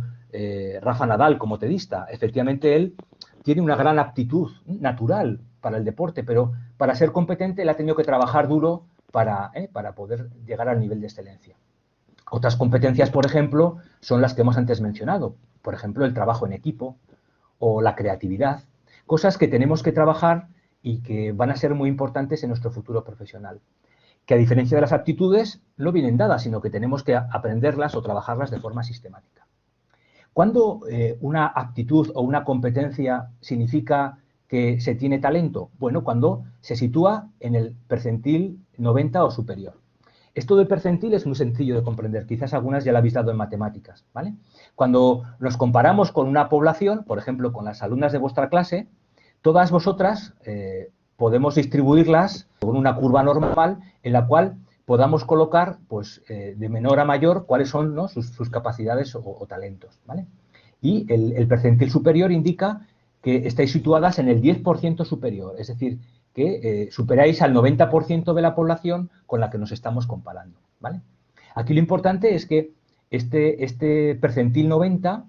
Rafa Nadal como tedista. Efectivamente, él tiene una gran aptitud natural para el deporte, pero para ser competente él ha tenido que trabajar duro para poder llegar al nivel de excelencia. Otras competencias, por ejemplo, son las que hemos antes mencionado. Por ejemplo, el trabajo en equipo o la creatividad. Cosas que tenemos que trabajar y que van a ser muy importantes en nuestro futuro profesional. que a diferencia de las aptitudes no vienen dadas, sino que tenemos que aprenderlas o trabajarlas de forma sistemática. ¿Cuándo una aptitud o una competencia significa que se tiene talento? Bueno, cuando se sitúa en el percentil 90 o superior. Esto del percentil es muy sencillo de comprender, quizás algunas ya lo habéis dado en matemáticas, ¿vale? Cuando nos comparamos con una población, por ejemplo, con las alumnas de vuestra clase, todas vosotras podemos distribuirlas con una curva normal en la cual podamos colocar, pues, de menor a mayor cuáles son, ¿no?, sus capacidades o talentos, ¿vale? Y el percentil superior indica que estáis situadas en el 10% superior, es decir, que superáis al 90% de la población con la que nos estamos comparando, ¿vale? Aquí lo importante es que este percentil 90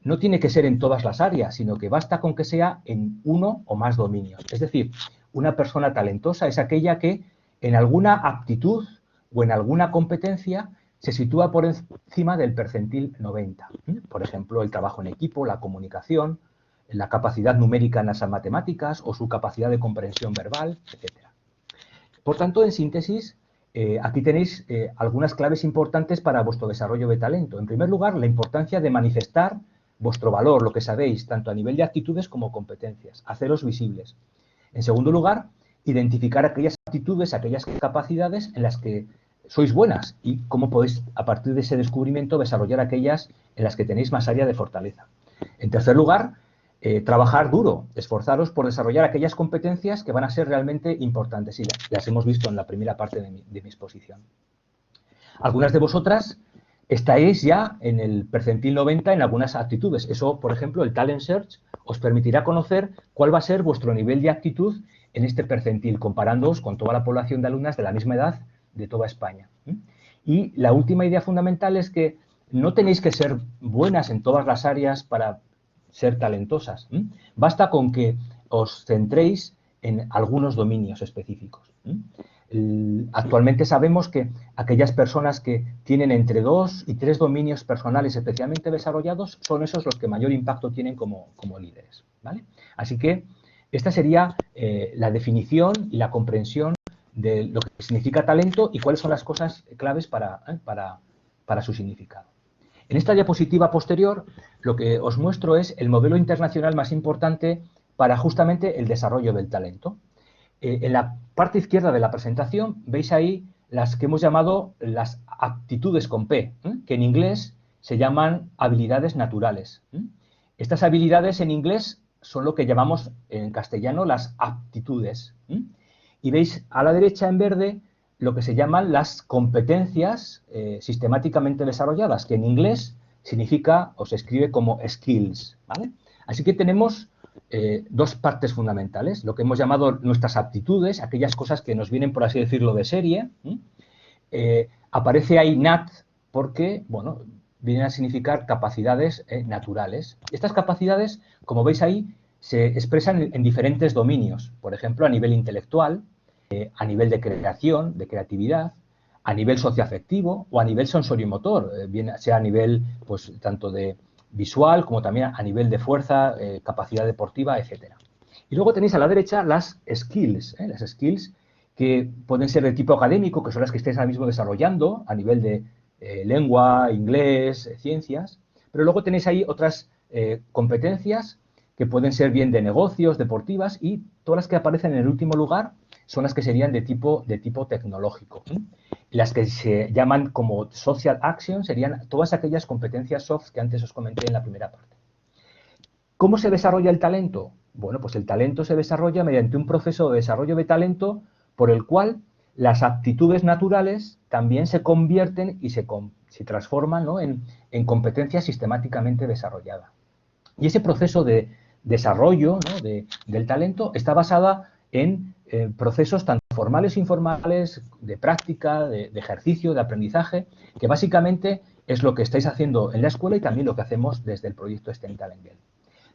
no tiene que ser en todas las áreas, sino que basta con que sea en uno o más dominios. Es decir, una persona talentosa es aquella que en alguna aptitud o en alguna competencia se sitúa por encima del percentil 90. Por ejemplo, el trabajo en equipo, la comunicación, la capacidad numérica en las matemáticas o su capacidad de comprensión verbal, etc. Por tanto, en síntesis, aquí tenéis algunas claves importantes para vuestro desarrollo de talento. En primer lugar, la importancia de manifestar vuestro valor, lo que sabéis, tanto a nivel de actitudes como competencias, haceros visibles. En segundo lugar, identificar aquellas aptitudes, aquellas capacidades en las que sois buenas y cómo podéis, a partir de ese descubrimiento, desarrollar aquellas en las que tenéis más área de fortaleza. En tercer lugar, trabajar duro, esforzaros por desarrollar aquellas competencias que van a ser realmente importantes y las hemos visto en la primera parte de mi exposición. Algunas de vosotras estáis ya en el percentil 90 en algunas actitudes. Eso, por ejemplo, el Talent Search os permitirá conocer cuál va a ser vuestro nivel de actitud en este percentil, comparándoos con toda la población de alumnas de la misma edad de toda España. Y la última idea fundamental es que no tenéis que ser buenas en todas las áreas para ser talentosas. Basta con que os centréis en algunos dominios específicos. Actualmente sabemos que aquellas personas que tienen entre 2 y 3 dominios personales especialmente desarrollados son esos los que mayor impacto tienen como líderes, ¿vale? Así que esta sería la definición y la comprensión de lo que significa talento y cuáles son las cosas claves para su significado. En esta diapositiva posterior lo que os muestro es el modelo internacional más importante para justamente el desarrollo del talento. En la parte izquierda de la presentación veis ahí las que hemos llamado las aptitudes con P, que en inglés se llaman habilidades naturales. Estas habilidades en inglés son lo que llamamos en castellano las aptitudes. Y veis a la derecha en verde lo que se llaman las competencias sistemáticamente desarrolladas, que en inglés significa o se escribe como skills, ¿vale? Así que tenemos dos partes fundamentales, lo que hemos llamado nuestras aptitudes, aquellas cosas que nos vienen, por así decirlo, de serie. Aparece ahí nat porque, bueno, vienen a significar capacidades naturales. Estas capacidades, como veis ahí, se expresan en diferentes dominios, por ejemplo, a nivel intelectual, a nivel de creación, de creatividad, a nivel socioafectivo o a nivel sensoriomotor, bien sea a nivel pues tanto de visual como también a nivel de fuerza, capacidad deportiva, etcétera. Y luego tenéis a la derecha las skills que pueden ser de tipo académico, que son las que estáis ahora mismo desarrollando a nivel de lengua, inglés, ciencias, pero luego tenéis ahí otras competencias que pueden ser bien de negocios, deportivas, y todas las que aparecen en el último lugar son las que serían de tipo tecnológico. Las que se llaman como social action serían todas aquellas competencias soft que antes os comenté en la primera parte. ¿Cómo se desarrolla el talento? Bueno, pues el talento se desarrolla mediante un proceso de desarrollo de talento por el cual las aptitudes naturales también se convierten y se transforman, ¿no?, en competencias sistemáticamente desarrolladas. Y ese proceso de desarrollo, ¿no?, del talento está basada en procesos tanto formales e informales, de práctica, de ejercicio, de aprendizaje, que básicamente es lo que estáis haciendo en la escuela y también lo que hacemos desde el proyecto STEM Talent Girl.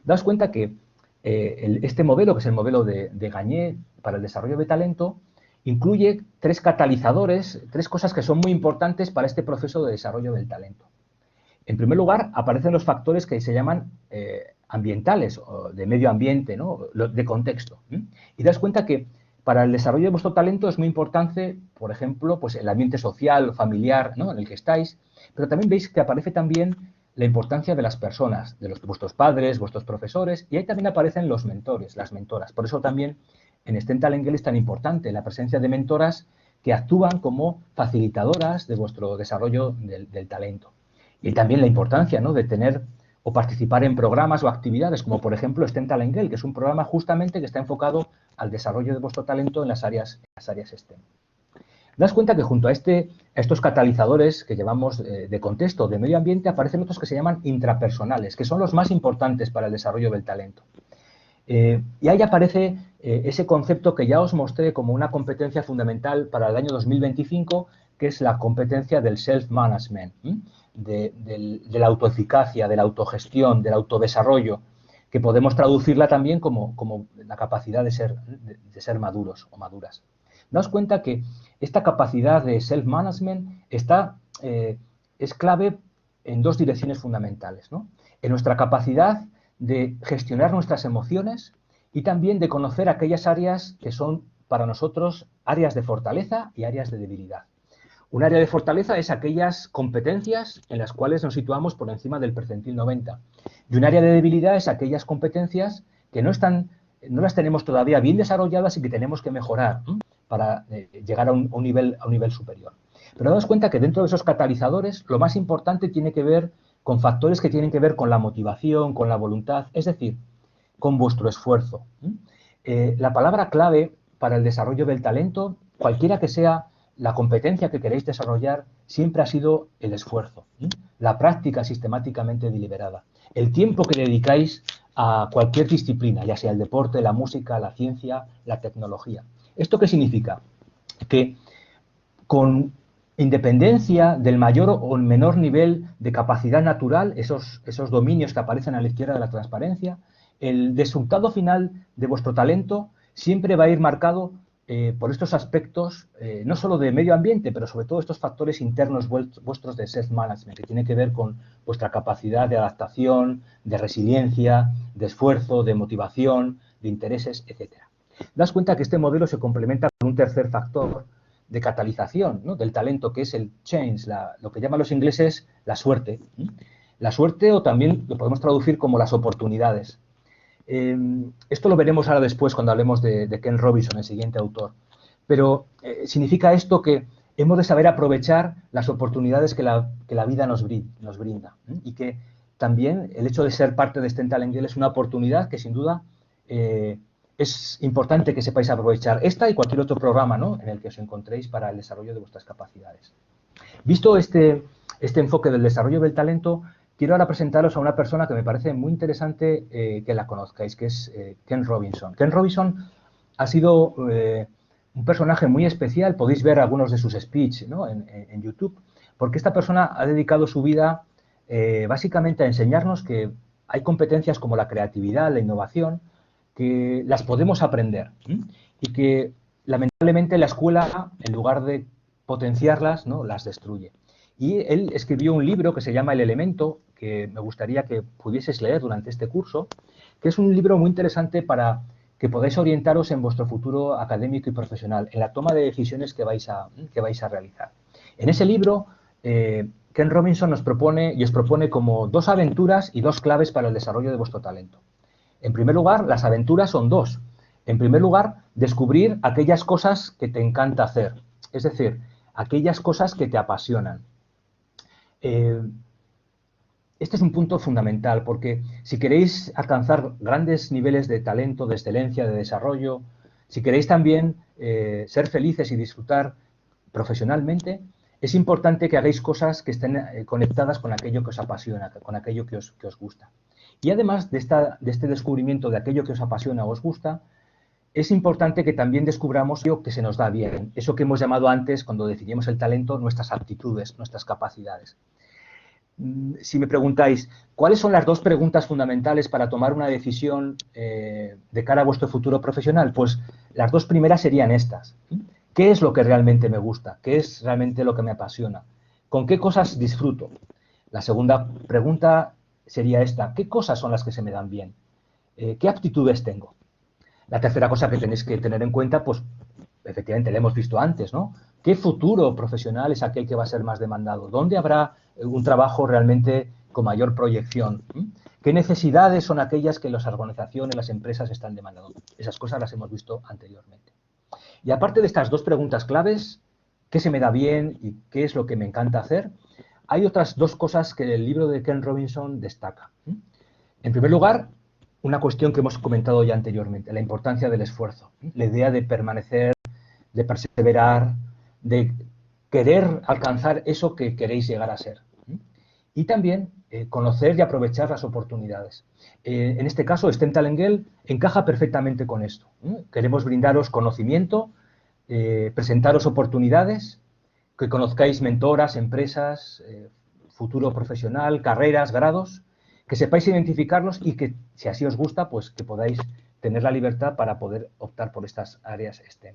Daos cuenta que este modelo, que es el modelo de Gagné para el desarrollo de talento, incluye 3 catalizadores, 3 cosas que son muy importantes para este proceso de desarrollo del talento. En primer lugar, aparecen los factores que se llaman ambientales, o de medio ambiente, ¿no?, de contexto. Y daos cuenta que Para el desarrollo de vuestro talento es muy importante, por ejemplo, pues el ambiente social, familiar, ¿no?, en el que estáis, pero también veis que aparece también la importancia de las personas, de vuestros padres, vuestros profesores, y ahí también aparecen los mentores, las mentoras. Por eso también en STEM Talent Girl es tan importante la presencia de mentoras que actúan como facilitadoras de vuestro desarrollo del talento. Y también la importancia, ¿no?, de tener o participar en programas o actividades, como por ejemplo STEM Talent Girl, que es un programa justamente que está enfocado al desarrollo de vuestro talento en las áreas STEM. Das cuenta que junto a estos catalizadores que llevamos de contexto, de medio ambiente, aparecen otros que se llaman intrapersonales, que son los más importantes para el desarrollo del talento. Y ahí aparece ese concepto que ya os mostré como una competencia fundamental para el año 2025, que es la competencia del self-management, de la autoeficacia, de la autogestión, del autodesarrollo, que podemos traducirla también como la capacidad de ser maduros o maduras. Daos cuenta que esta capacidad de self-management es clave en dos direcciones fundamentales, ¿no? En nuestra capacidad de gestionar nuestras emociones y también de conocer aquellas áreas que son para nosotros áreas de fortaleza y áreas de debilidad. Un área de fortaleza es aquellas competencias en las cuales nos situamos por encima del percentil 90. Y un área de debilidad es aquellas competencias que no las tenemos todavía bien desarrolladas y que tenemos que mejorar para llegar a un nivel superior. Pero daos cuenta que dentro de esos catalizadores lo más importante tiene que ver con factores que tienen que ver con la motivación, con la voluntad, es decir, con vuestro esfuerzo. La palabra clave para el desarrollo del talento, cualquiera que sea la competencia que queréis desarrollar, siempre ha sido el esfuerzo, la práctica sistemáticamente deliberada, el tiempo que dedicáis a cualquier disciplina, ya sea el deporte, la música, la ciencia, la tecnología. ¿Esto qué significa? Que con independencia del mayor o menor nivel de capacidad natural, esos dominios que aparecen a la izquierda de la transparencia, el resultado final de vuestro talento siempre va a ir marcado por estos aspectos, no solo de medio ambiente, pero sobre todo estos factores internos vuestros de self-management, que tiene que ver con vuestra capacidad de adaptación, de resiliencia, de esfuerzo, de motivación, de intereses, etc. Das cuenta que este modelo se complementa con un tercer factor de catalización, ¿no?, del talento, que es el change, lo que llaman los ingleses la suerte. La suerte, o también lo podemos traducir como las oportunidades. Esto lo veremos ahora después cuando hablemos de Ken Robinson, el siguiente autor. Pero significa esto que hemos de saber aprovechar las oportunidades que la vida nos brinda. Y que también el hecho de ser parte de STEM Talent Girl es una oportunidad que sin duda es importante que sepáis aprovechar esta y cualquier otro programa, ¿no?, en el que os encontréis para el desarrollo de vuestras capacidades. Visto este enfoque del desarrollo del talento, quiero ahora presentaros a una persona que me parece muy interesante que la conozcáis, que es Ken Robinson. Ken Robinson ha sido un personaje muy especial, podéis ver algunos de sus speeches, ¿no?, en YouTube, porque esta persona ha dedicado su vida básicamente a enseñarnos que hay competencias como la creatividad, la innovación, que las podemos aprender y que lamentablemente la escuela, en lugar de potenciarlas, ¿no?, las destruye. Y él escribió un libro que se llama El Elemento, que me gustaría que pudieseis leer durante este curso, que es un libro muy interesante para que podáis orientaros en vuestro futuro académico y profesional, en la toma de decisiones que vais a realizar. En ese libro, Ken Robinson os propone como dos aventuras y dos claves para el desarrollo de vuestro talento. En primer lugar, las aventuras son dos. En primer lugar, descubrir aquellas cosas que te encanta hacer, es decir, aquellas cosas que te apasionan. Este es un punto fundamental porque si queréis alcanzar grandes niveles de talento, de excelencia, de desarrollo, si queréis también ser felices y disfrutar profesionalmente, es importante que hagáis cosas que estén conectadas con aquello que os apasiona, con aquello que os gusta. Y además de este descubrimiento de aquello que os apasiona o os gusta, es importante que también descubramos lo que se nos da bien, eso que hemos llamado antes, cuando definimos el talento, nuestras aptitudes, nuestras capacidades. Si me preguntáis, ¿cuáles son las dos preguntas fundamentales para tomar una decisión de cara a vuestro futuro profesional? Pues las dos primeras serían estas. ¿Qué es lo que realmente me gusta? ¿Qué es realmente lo que me apasiona? ¿Con qué cosas disfruto? La segunda pregunta sería esta. ¿Qué cosas son las que se me dan bien? ¿Qué aptitudes tengo? La tercera cosa que tenéis que tener en cuenta, pues efectivamente, lo hemos visto antes, ¿no? ¿Qué futuro profesional es aquel que va a ser más demandado? ¿Dónde habrá un trabajo realmente con mayor proyección? ¿Qué necesidades son aquellas que las organizaciones, las empresas están demandando? Esas cosas las hemos visto anteriormente. Y aparte de estas dos preguntas claves, ¿qué se me da bien y qué es lo que me encanta hacer? Hay otras dos cosas que el libro de Ken Robinson destaca. En primer lugar, una cuestión que hemos comentado ya anteriormente, la importancia del esfuerzo, la idea de permanecer, de perseverar, de querer alcanzar eso que queréis llegar a ser. Y también conocer y aprovechar las oportunidades. En este caso, STEM Talent Girl encaja perfectamente con esto. Queremos brindaros conocimiento, presentaros oportunidades, que conozcáis mentoras, empresas, futuro profesional, carreras, grados, que sepáis identificarlos y que, si así os gusta, pues que podáis tener la libertad para poder optar por estas áreas STEM.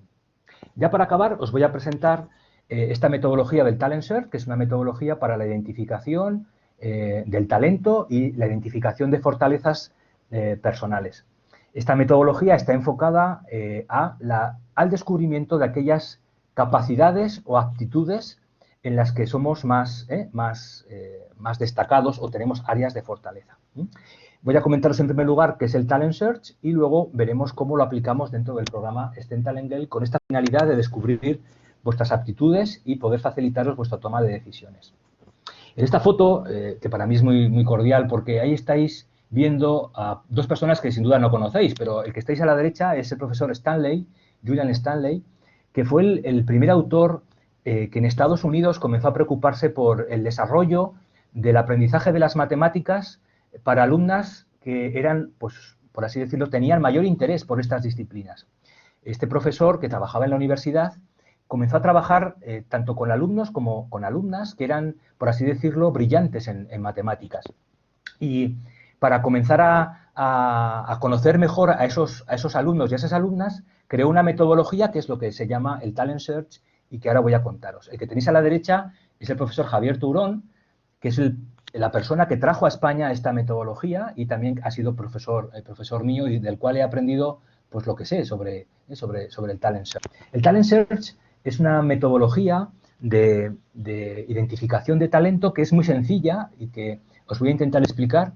Ya para acabar, os voy a presentar esta metodología del Talent Search, que es una metodología para la identificación del talento y la identificación de fortalezas personales. Esta metodología está enfocada al descubrimiento de aquellas capacidades o aptitudes en las que somos más destacados o tenemos áreas de fortaleza. Voy a comentaros en primer lugar qué es el Talent Search y luego veremos cómo lo aplicamos dentro del programa STEM Talent Girl con esta finalidad de descubrir vuestras aptitudes y poder facilitaros vuestra toma de decisiones. En esta foto, que para mí es muy cordial porque ahí estáis viendo a dos personas que sin duda no conocéis, pero el que estáis a la derecha es el profesor Stanley, Julian Stanley, que fue el primer autor que en Estados Unidos comenzó a preocuparse por el desarrollo del aprendizaje de las matemáticas para alumnas que eran, pues, por así decirlo, tenían mayor interés por estas disciplinas. Este profesor, que trabajaba en la universidad, comenzó a trabajar tanto con alumnos como con alumnas que eran, por así decirlo, brillantes en matemáticas. Y para comenzar a conocer mejor a esos alumnos y a esas alumnas, creó una metodología que es lo que se llama el Talent Search y que ahora voy a contaros. El que tenéis a la derecha es el profesor Javier Tourón, que es la persona que trajo a España esta metodología y también ha sido profesor mío y del cual he aprendido pues lo que sé sobre el Talent Search. El Talent Search es una metodología de identificación de talento que es muy sencilla y que os voy a intentar explicar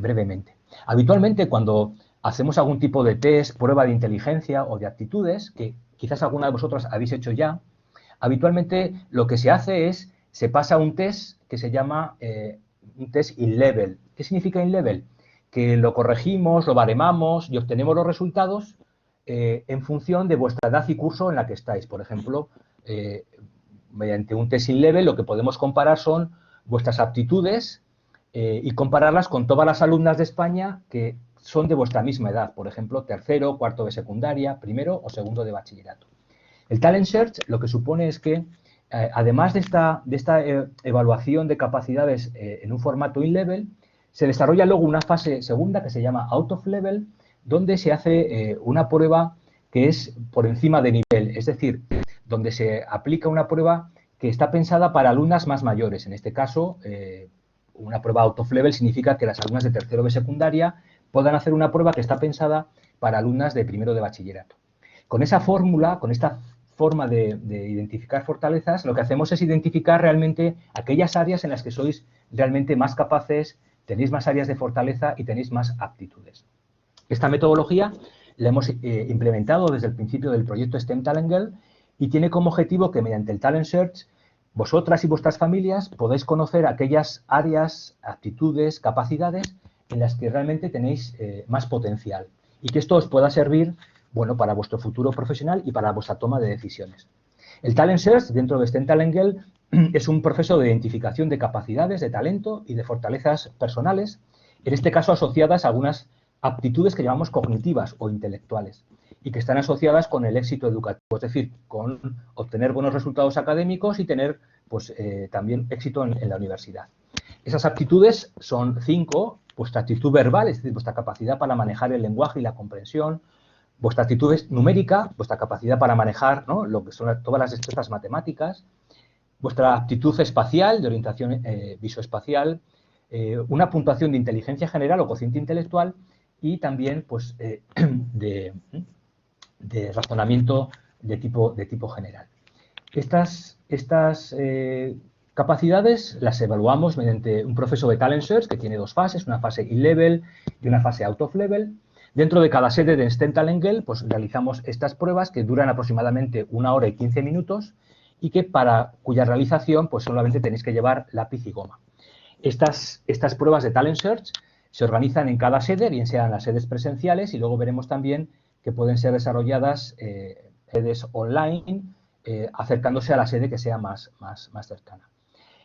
brevemente. Habitualmente, cuando hacemos algún tipo de test, prueba de inteligencia o de aptitudes, que quizás alguna de vosotros habéis hecho ya, habitualmente lo que se hace es, se pasa un test que se llama un test in-level. ¿Qué significa in-level? Que lo corregimos, lo baremamos y obtenemos los resultados en función de vuestra edad y curso en la que estáis. Por ejemplo, mediante un test in-level lo que podemos comparar son vuestras aptitudes y compararlas con todas las alumnas de España que son de vuestra misma edad, por ejemplo, tercero, cuarto de secundaria, primero o segundo de bachillerato. El Talent Search lo que supone es que, además de esta evaluación de capacidades en un formato in-level, se desarrolla luego una fase segunda que se llama out of level, donde se hace una prueba que es por encima de nivel, es decir, donde se aplica una prueba que está pensada para alumnas más mayores. En este caso, una prueba out of level significa que las alumnas de tercero de secundaria puedan hacer una prueba que está pensada para alumnas de primero de bachillerato. Con esa fórmula, con esta forma de identificar fortalezas, lo que hacemos es identificar realmente aquellas áreas en las que sois realmente más capaces, tenéis más áreas de fortaleza y tenéis más aptitudes. Esta metodología la hemos implementado desde el principio del proyecto STEM Talent Girl y tiene como objetivo que mediante el Talent Search vosotras y vuestras familias podáis conocer aquellas áreas, aptitudes, capacidades en las que realmente tenéis más potencial y que esto os pueda servir, bueno, para vuestro futuro profesional y para vuestra toma de decisiones. El Talent Search dentro de STEM Talent Girl es un proceso de identificación de capacidades, de talento y de fortalezas personales, en este caso asociadas a algunas aptitudes que llamamos cognitivas o intelectuales y que están asociadas con el éxito educativo, es decir, con obtener buenos resultados académicos y tener pues, también éxito en la universidad. Esas aptitudes son 5, vuestra actitud verbal, es decir, vuestra capacidad para manejar el lenguaje y la comprensión, vuestra actitud numérica, vuestra capacidad para manejar, ¿no?, lo que son todas las destrezas matemáticas, vuestra aptitud espacial, de orientación visoespacial, una puntuación de inteligencia general o cociente intelectual y también pues, de razonamiento de tipo general. Estas capacidades las evaluamos mediante un proceso de Talent Search que tiene dos fases, una fase in-level y una fase out of level. Dentro de cada sede de STEM Talent Girl, pues realizamos estas pruebas que duran aproximadamente 1 hora y 15 minutos y que cuya realización pues solamente tenéis que llevar lápiz y goma. Estas pruebas de Talent Search se organizan en cada sede, bien sean las sedes presenciales, y luego veremos también que pueden ser desarrolladas sedes online, acercándose a la sede que sea más cercana.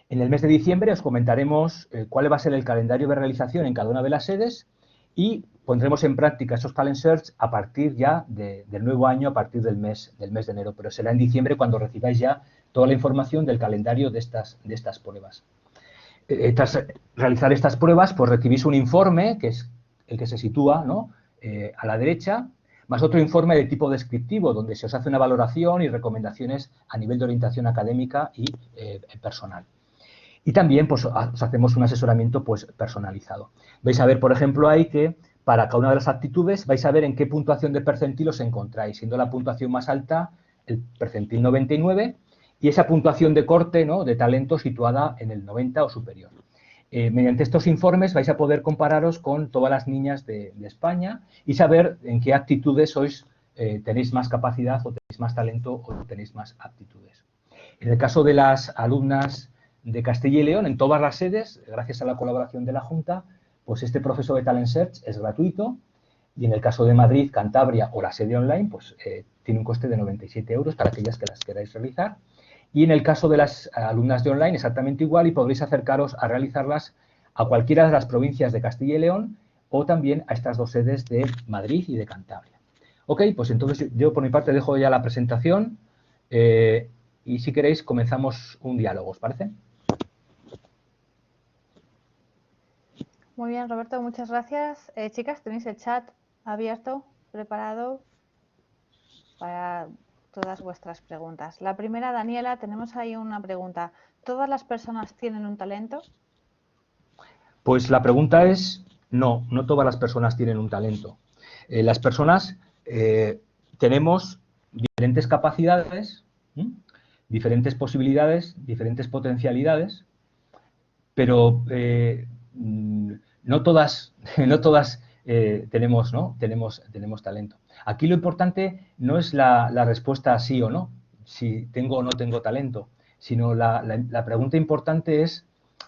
En el mes de diciembre os comentaremos cuál va a ser el calendario de realización en cada una de las sedes y pondremos en práctica esos Talent Search a partir ya del nuevo año, a partir del mes de enero, pero será en diciembre cuando recibáis ya toda la información del calendario de estas pruebas. Tras realizar estas pruebas, pues recibís un informe, que es el que se sitúa, ¿no?, a la derecha, más otro informe de tipo descriptivo, donde se os hace una valoración y recomendaciones a nivel de orientación académica y personal. Y también pues, os hacemos un asesoramiento pues, personalizado. Vais a ver, por ejemplo, ahí que para cada una de las aptitudes vais a ver en qué puntuación de percentil os encontráis, siendo la puntuación más alta el percentil 99 y esa puntuación de corte, ¿no?, de talento situada en el 90 o superior. Mediante estos informes vais a poder compararos con todas las niñas de España y saber en qué aptitudes tenéis más capacidad o tenéis más talento o tenéis más aptitudes. En el caso de las alumnas de Castilla y León, en todas las sedes, gracias a la colaboración de la Junta, pues este proceso de Talent Search es gratuito y en el caso de Madrid, Cantabria o la sede online, pues tiene un coste de 97 € para aquellas que las queráis realizar. Y en el caso de las alumnas de online, exactamente igual, y podréis acercaros a realizarlas a cualquiera de las provincias de Castilla y León o también a estas dos sedes de Madrid y de Cantabria. Ok, pues entonces yo por mi parte dejo ya la presentación y si queréis comenzamos un diálogo, ¿os parece? Muy bien, Roberto, muchas gracias. Chicas, tenéis el chat abierto, preparado para todas vuestras preguntas. La primera, Daniela, tenemos ahí una pregunta. ¿Todas las personas tienen un talento? Pues la pregunta es, no todas las personas tienen un talento. Las personas tenemos diferentes capacidades, diferentes posibilidades, diferentes potencialidades, pero no todas tenemos talento. Aquí lo importante no es la respuesta sí o no, si tengo o no tengo talento, sino la pregunta importante es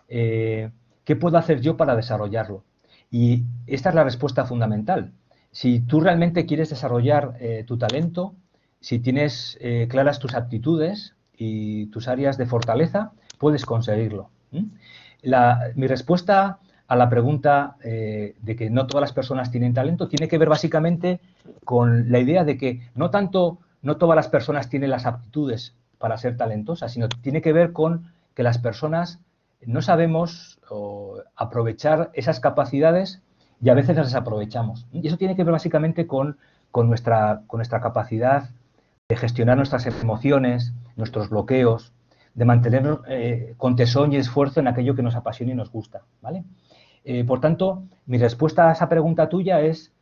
¿qué puedo hacer yo para desarrollarlo? Y esta es la respuesta fundamental. Si tú realmente quieres desarrollar tu talento, si tienes claras tus aptitudes y tus áreas de fortaleza, puedes conseguirlo. Mi respuesta a la pregunta de que no todas las personas tienen talento tiene que ver básicamente con la idea de que no todas las personas tienen las aptitudes para ser talentosas, sino tiene que ver con que las personas no sabemos aprovechar esas capacidades y a veces las desaprovechamos. Y eso tiene que ver básicamente con nuestra capacidad de gestionar nuestras emociones, nuestros bloqueos, de mantenernos con tesón y esfuerzo en aquello que nos apasiona y nos gusta, ¿vale? Por tanto, mi respuesta a esa pregunta tuya es,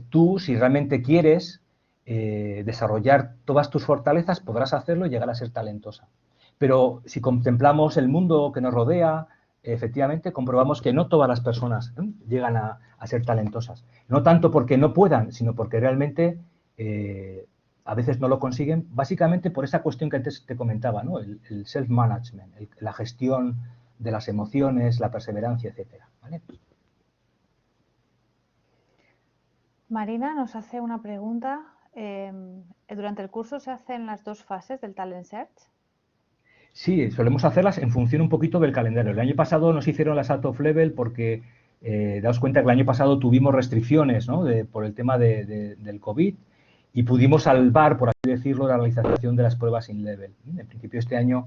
tú, si realmente quieres desarrollar todas tus fortalezas, podrás hacerlo y llegar a ser talentosa. Pero si contemplamos el mundo que nos rodea, efectivamente comprobamos que no todas las personas llegan a ser talentosas. No tanto porque no puedan, sino porque realmente a veces no lo consiguen, básicamente por esa cuestión que antes te comentaba, ¿no? El self-management, la gestión de las emociones, la perseverancia, etcétera, ¿vale? Marina nos hace una pregunta. ¿Durante el curso se hacen las dos fases del Talent Search? Sí, solemos hacerlas en función un poquito del calendario. El año pasado nos hicieron las out of level porque, daos cuenta que el año pasado tuvimos restricciones, ¿no?, por el tema del COVID y pudimos salvar, por así decirlo, la realización de las pruebas in level. En principio este año,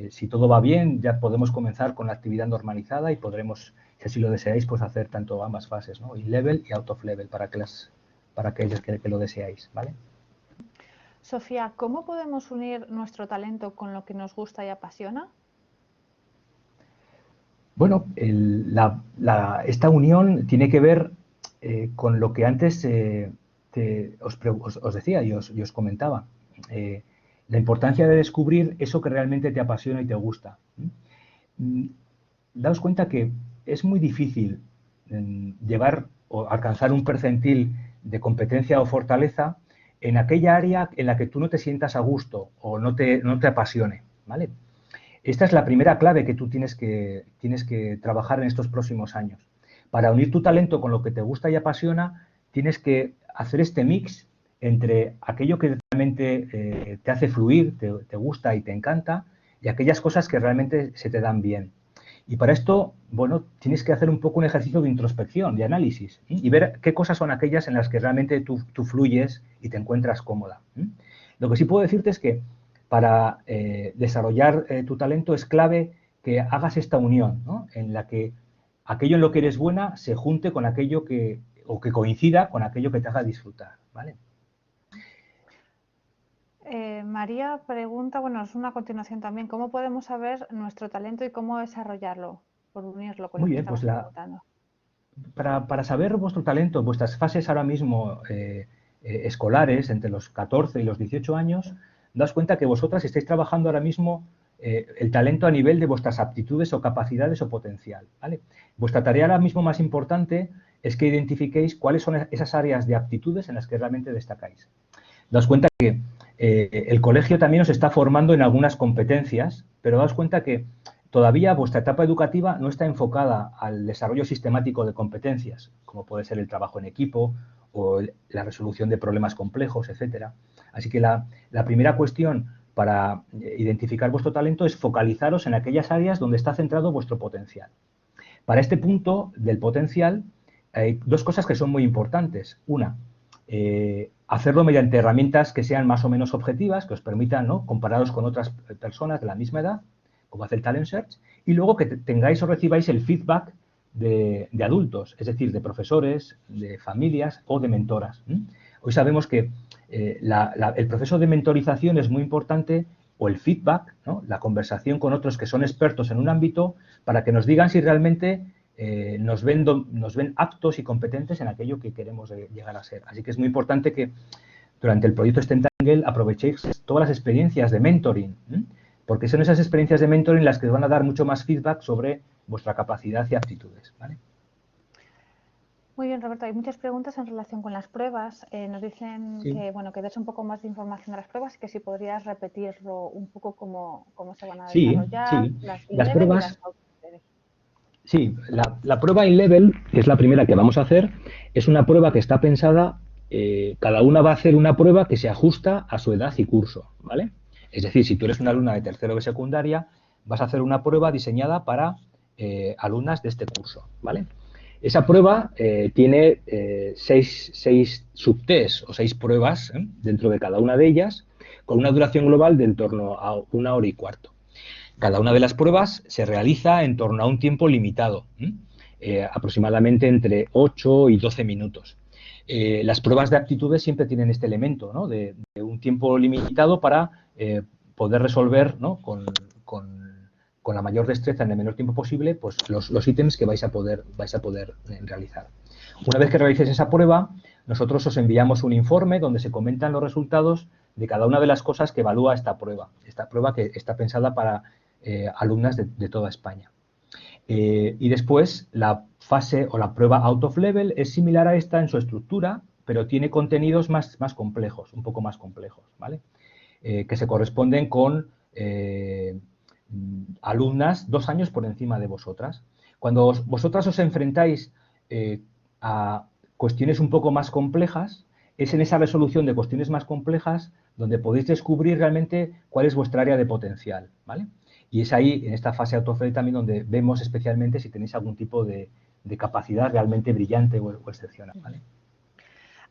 si todo va bien, ya podemos comenzar con la actividad normalizada y podremos, si así lo deseáis, pues hacer tanto ambas fases, ¿no?, in level y out of level, para aquellos que lo deseáis, ¿vale? Sofía, ¿cómo podemos unir nuestro talento con lo que nos gusta y apasiona? Bueno, esta unión tiene que ver con lo que antes os decía y os comentaba. la importancia de descubrir eso que realmente te apasiona y te gusta. Daos cuenta que es muy difícil llevar o alcanzar un percentil de competencia o fortaleza en aquella área en la que tú no te sientas a gusto o no te apasione, ¿vale? Esta es la primera clave que tú tienes que trabajar en estos próximos años. Para unir tu talento con lo que te gusta y apasiona, tienes que hacer este mix entre aquello que realmente te hace fluir, te gusta y te encanta, y aquellas cosas que realmente se te dan bien. Y para esto, bueno, tienes que hacer un poco un ejercicio de introspección, de análisis, y ver qué cosas son aquellas en las que realmente tú fluyes y te encuentras cómoda. Lo que sí puedo decirte es que para desarrollar tu talento es clave que hagas esta unión, ¿no? En la que aquello en lo que eres buena se junte con aquello que coincida con aquello que te haga disfrutar, ¿vale? María pregunta, bueno, es una continuación también, ¿cómo podemos saber nuestro talento y cómo desarrollarlo, por unirlo con lo Muy que bien, pues estabas preguntando? para saber vuestro talento, vuestras fases ahora mismo escolares, entre los 14 y los 18 años, daos cuenta que vosotras estáis trabajando ahora mismo el talento a nivel de vuestras aptitudes o capacidades o potencial, ¿vale? Vuestra tarea ahora mismo más importante es que identifiquéis cuáles son esas áreas de aptitudes en las que realmente destacáis. Daos cuenta que el colegio también os está formando en algunas competencias, pero daos cuenta que todavía vuestra etapa educativa no está enfocada al desarrollo sistemático de competencias, como puede ser el trabajo en equipo o la resolución de problemas complejos, etcétera. Así que la primera cuestión para identificar vuestro talento es focalizaros en aquellas áreas donde está centrado vuestro potencial. Para este punto del potencial hay dos cosas que son muy importantes. Una, hacerlo mediante herramientas que sean más o menos objetivas, que os permitan, ¿no?, compararos con otras personas de la misma edad, como hace el Talent Search, y luego que tengáis o recibáis el feedback de adultos, es decir, de profesores, de familias o de mentoras. Hoy sabemos que el proceso de mentorización es muy importante, o el feedback, ¿no?, la conversación con otros que son expertos en un ámbito, para que nos digan si realmente nos ven aptos y competentes en aquello que queremos llegar a ser. Así que es muy importante que durante el proyecto Stentangle aprovechéis todas las experiencias de mentoring, porque son esas experiencias de mentoring las que os van a dar mucho más feedback sobre vuestra capacidad y aptitudes, ¿vale? Muy bien, Roberto. Hay muchas preguntas en relación con las pruebas. Nos dicen Sí. que, bueno, que des un poco más de información de las pruebas y que si podrías repetirlo un poco cómo se van a Sí, desarrollar, sí. las Las in-level y pruebas, las out-level. sí, la prueba in-level, que es la primera que vamos a hacer, es una prueba que está pensada, cada una va a hacer una prueba que se ajusta a su edad y curso, ¿vale? Es decir, si tú eres una alumna de tercero de secundaria, vas a hacer una prueba diseñada para alumnas de este curso, ¿vale? Esa prueba tiene 6 subtests o 6 pruebas dentro de cada una de ellas, con una duración global de en torno a 1 hora y cuarto. Cada una de las pruebas se realiza en torno a un tiempo limitado, aproximadamente entre 8 y 12 minutos. Las pruebas de aptitudes siempre tienen este elemento, ¿no?, de un tiempo limitado para poder resolver, ¿no?, con la mayor destreza en el menor tiempo posible, pues los ítems que vais a poder realizar. Una vez que realicéis esa prueba, nosotros os enviamos un informe donde se comentan los resultados de cada una de las cosas que evalúa esta prueba que está pensada para alumnas de toda España. Y después la fase o la prueba out of level es similar a esta en su estructura, pero tiene contenidos más complejos, un poco más complejos, ¿vale? Que se corresponden con alumnas 2 años por encima de vosotras. Cuando vosotras os enfrentáis a cuestiones un poco más complejas, es en esa resolución de cuestiones más complejas donde podéis descubrir realmente cuál es vuestra área de potencial, ¿vale? Y es ahí, en esta fase autofel también, donde vemos especialmente si tenéis algún tipo de capacidad realmente brillante o excepcional, ¿vale?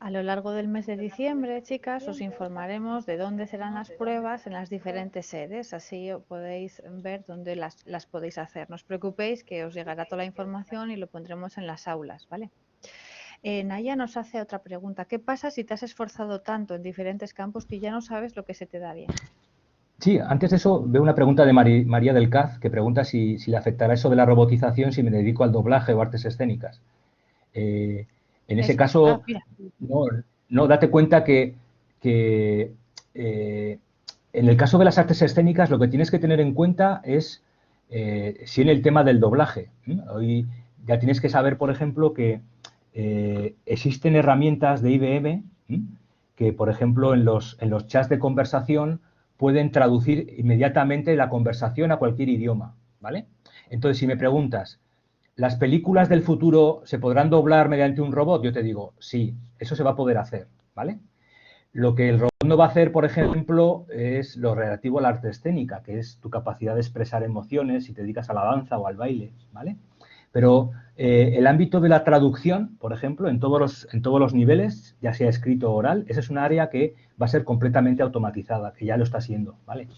A lo largo del mes de diciembre, chicas, os informaremos de dónde serán las pruebas en las diferentes sedes, así podéis ver dónde las podéis hacer. No os preocupéis, que os llegará toda la información y lo pondremos en las aulas, ¿vale? Naya nos hace otra pregunta. ¿Qué pasa si te has esforzado tanto en diferentes campos que ya no sabes lo que se te da bien? Sí, antes de eso veo una pregunta de María del Caz, que pregunta si le afectará eso de la robotización si me dedico al doblaje o artes escénicas. En ese Eso. caso, Mira. no, date cuenta que en el caso de las artes escénicas, lo que tienes que tener en cuenta es si en el tema del doblaje. Hoy ya tienes que saber, por ejemplo, que existen herramientas de IBM que, por ejemplo, en los chats de conversación pueden traducir inmediatamente la conversación a cualquier idioma, ¿vale? Entonces, si me preguntas, ¿las películas del futuro se podrán doblar mediante un robot? Yo te digo, sí, eso se va a poder hacer, ¿vale? Lo que el robot no va a hacer, por ejemplo, es lo relativo a la arte escénica, que es tu capacidad de expresar emociones si te dedicas a la danza o al baile, ¿vale? Pero el ámbito de la traducción, por ejemplo, en todos los niveles, ya sea escrito o oral, esa es un área que va a ser completamente automatizada, que ya lo está siendo, ¿vale?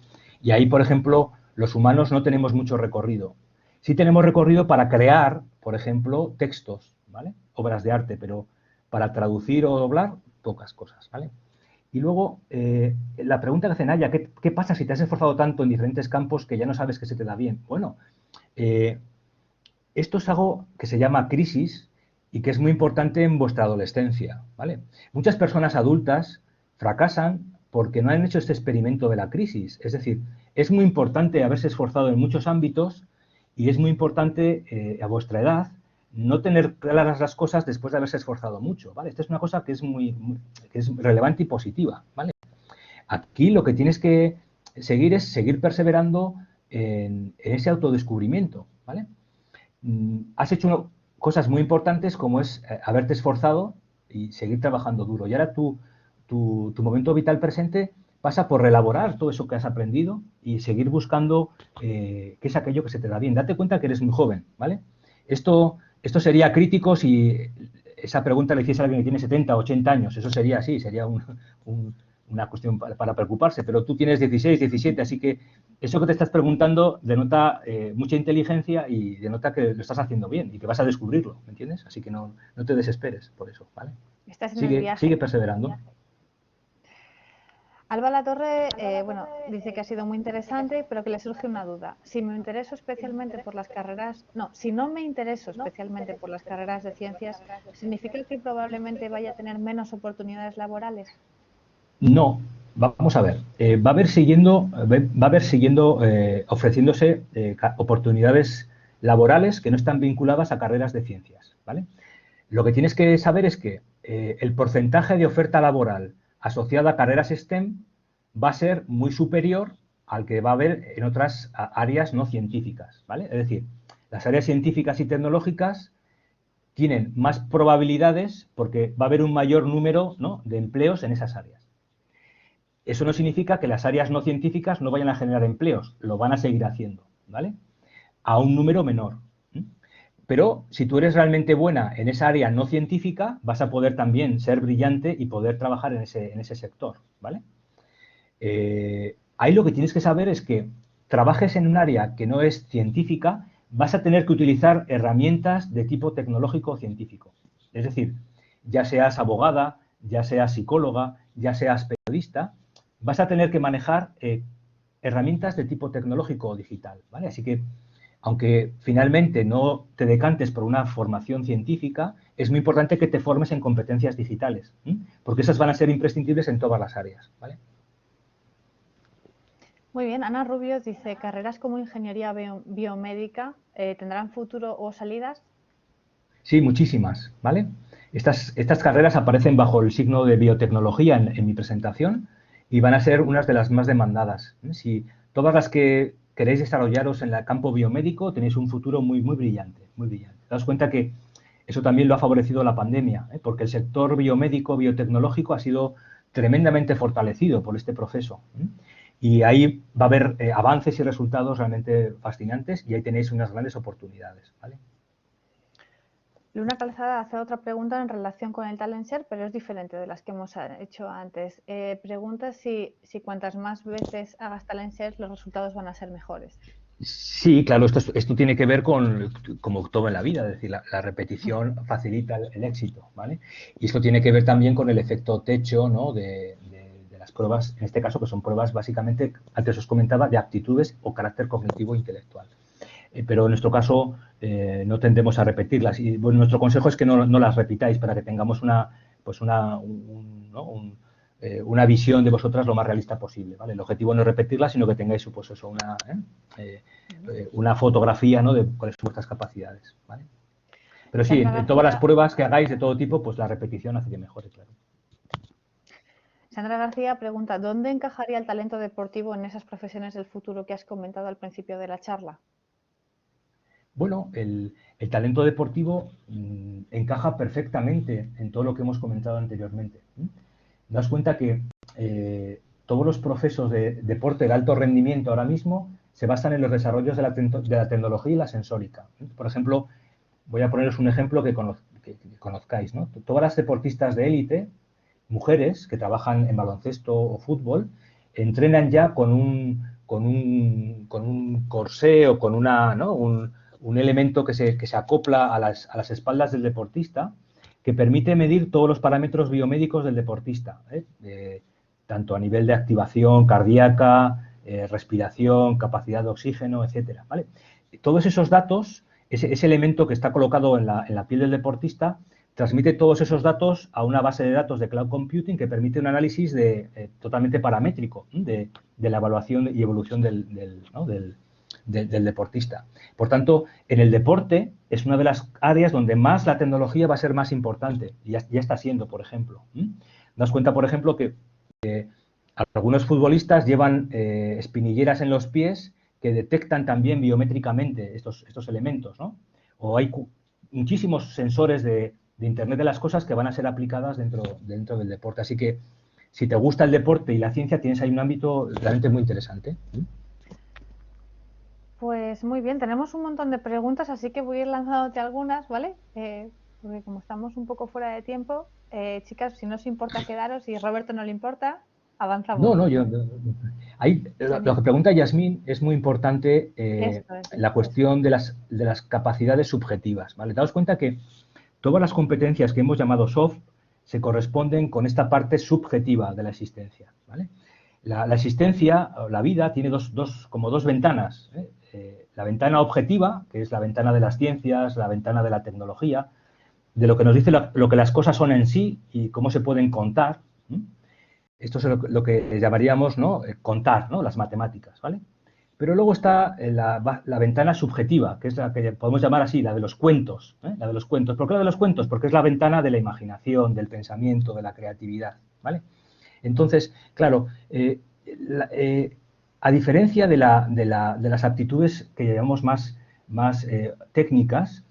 Y ahí, por ejemplo, los humanos no tenemos mucho recorrido. Sí tenemos recorrido para crear, por ejemplo, textos, ¿vale? Obras de arte, pero para traducir o doblar, pocas cosas, ¿vale? Y luego, la pregunta que hace Naya, ¿qué pasa si te has esforzado tanto en diferentes campos que ya no sabes qué se te da bien? Bueno, esto es algo que se llama crisis y que es muy importante en vuestra adolescencia, ¿vale? Muchas personas adultas fracasan porque no han hecho este experimento de la crisis. Es decir, es muy importante haberse esforzado en muchos ámbitos y es muy importante, a vuestra edad, no tener claras las cosas después de haberse esforzado mucho, ¿vale? Esta es una cosa que es que es relevante y positiva, ¿vale? Aquí lo que tienes que seguir es seguir perseverando en ese autodescubrimiento, ¿vale? Has hecho cosas muy importantes como es haberte esforzado y seguir trabajando duro. Y ahora tu momento vital presente pasa por reelaborar todo eso que has aprendido y seguir buscando qué es aquello que se te da bien. Date cuenta que eres muy joven, ¿vale? Esto sería crítico si esa pregunta le hiciese a alguien que tiene 70, 80 años. Eso sería así, sería una cuestión para preocuparse. Pero tú tienes 16, 17, así que eso que te estás preguntando denota mucha inteligencia y denota que lo estás haciendo bien y que vas a descubrirlo, ¿me entiendes? Así que no te desesperes por eso, ¿vale? Estás en el viaje. Sigue perseverando. Alba Latorre, bueno, dice que ha sido muy interesante, pero que le surge una duda. Si no me intereso especialmente por las carreras de ciencias, ¿significa que probablemente vaya a tener menos oportunidades laborales? No, vamos a ver. Va a haber siguiendo ofreciéndose oportunidades laborales que no están vinculadas a carreras de ciencias, ¿vale? Lo que tienes que saber es que el porcentaje de oferta laboral asociada a carreras STEM va a ser muy superior al que va a haber en otras áreas no científicas, ¿vale? Es decir, las áreas científicas y tecnológicas tienen más probabilidades porque va a haber un mayor número, ¿no?, de empleos en esas áreas. Eso no significa que las áreas no científicas no vayan a generar empleos, lo van a seguir haciendo, ¿vale? A un número menor. Pero si tú eres realmente buena en esa área no científica, vas a poder también ser brillante y poder trabajar en ese sector, ¿vale? Ahí lo que tienes que saber es que trabajes en un área que no es científica, vas a tener que utilizar herramientas de tipo tecnológico o científico. Es decir, ya seas abogada, ya seas psicóloga, ya seas periodista, vas a tener que manejar herramientas de tipo tecnológico o digital, ¿vale? Así que, aunque finalmente no te decantes por una formación científica, es muy importante que te formes en competencias digitales, porque esas van a ser imprescindibles en todas las áreas, ¿vale? Muy bien, Ana Rubio dice, ¿carreras como ingeniería biomédica tendrán futuro o salidas? Sí, muchísimas, ¿vale? Estas carreras aparecen bajo el signo de biotecnología en mi presentación y van a ser unas de las más demandadas. Si todas las que queréis desarrollaros en el campo biomédico tenéis un futuro muy, muy brillante, muy brillante. Daos cuenta que eso también lo ha favorecido la pandemia, porque el sector biomédico, biotecnológico ha sido tremendamente fortalecido por este proceso. Y ahí va a haber avances y resultados realmente fascinantes y ahí tenéis unas grandes oportunidades, ¿vale? Luna Calzada hace otra pregunta en relación con el Talent Share, pero es diferente de las que hemos hecho antes. Pregunta si cuantas más veces hagas Talent Share, los resultados van a ser mejores. Sí, claro, esto tiene que ver con, como todo en la vida, es decir, la repetición facilita el éxito, ¿vale? Y esto tiene que ver también con el efecto techo, ¿no?, de las pruebas, en este caso, que son pruebas básicamente, antes os comentaba, de aptitudes o carácter cognitivo e intelectual. Pero en nuestro caso no tendemos a repetirlas. Y bueno, nuestro consejo es que no las repitáis para que tengamos una visión de vosotras lo más realista posible, ¿vale? El objetivo no es repetirla, sino que tengáis, pues eso, una fotografía, ¿no?, de cuáles son vuestras capacidades, ¿vale? Pero sí, Sandra en todas las García, pruebas que hagáis de todo tipo, pues la repetición hace que mejore, claro. Sandra García pregunta, ¿dónde encajaría el talento deportivo en esas profesiones del futuro que has comentado al principio de la charla? Bueno, el talento deportivo encaja perfectamente en todo lo que hemos comentado anteriormente. Das cuenta que todos los procesos de deporte de alto rendimiento ahora mismo se basan en los desarrollos de la tecnología y la sensórica. Por ejemplo, voy a poneros un ejemplo que conozcáis, ¿no? Todas las deportistas de élite, mujeres que trabajan en baloncesto o fútbol, entrenan ya con un corsé o con ¿no?, un elemento que se acopla a las espaldas del deportista, que permite medir todos los parámetros biomédicos del deportista, tanto a nivel de activación cardíaca, respiración, capacidad de oxígeno, etcétera, ¿vale? Todos esos datos, ese elemento que está colocado en la piel del deportista, transmite todos esos datos a una base de datos de cloud computing que permite un análisis totalmente paramétrico de la evaluación y evolución del deportista. Por tanto, en el deporte es una de las áreas donde más la tecnología va a ser más importante. Ya está siendo, por ejemplo. Das cuenta, por ejemplo, que algunos futbolistas llevan espinilleras en los pies que detectan también biométricamente estos elementos, ¿no? O hay muchísimos sensores de Internet de las cosas que van a ser aplicadas dentro del deporte. Así que, si te gusta el deporte y la ciencia, tienes ahí un ámbito realmente muy interesante. Pues muy bien, tenemos un montón de preguntas, así que voy a ir lanzándote algunas, ¿vale? Porque como estamos un poco fuera de tiempo, chicas, si no os importa quedaros y Roberto no le importa, avanzamos. No, lo que pregunta Yasmín es muy importante, Esto es. la cuestión de las capacidades subjetivas, ¿vale? Daos cuenta que todas las competencias que hemos llamado soft se corresponden con esta parte subjetiva de la existencia, ¿vale? La existencia, la vida, tiene como dos ventanas, ¿eh? La ventana objetiva, que es la ventana de las ciencias, la ventana de la tecnología, de lo que nos dice lo que las cosas son en sí y cómo se pueden contar. Esto es lo que llamaríamos, ¿no?, contar, ¿no?, las matemáticas, ¿vale? Pero luego está la ventana subjetiva, que es la que podemos llamar así, la de los cuentos, ¿eh? La de los cuentos. ¿Por qué la de los cuentos? Porque es la ventana de la imaginación, del pensamiento, de la creatividad, ¿vale? Entonces, claro, a diferencia de las aptitudes que llamamos más técnicas,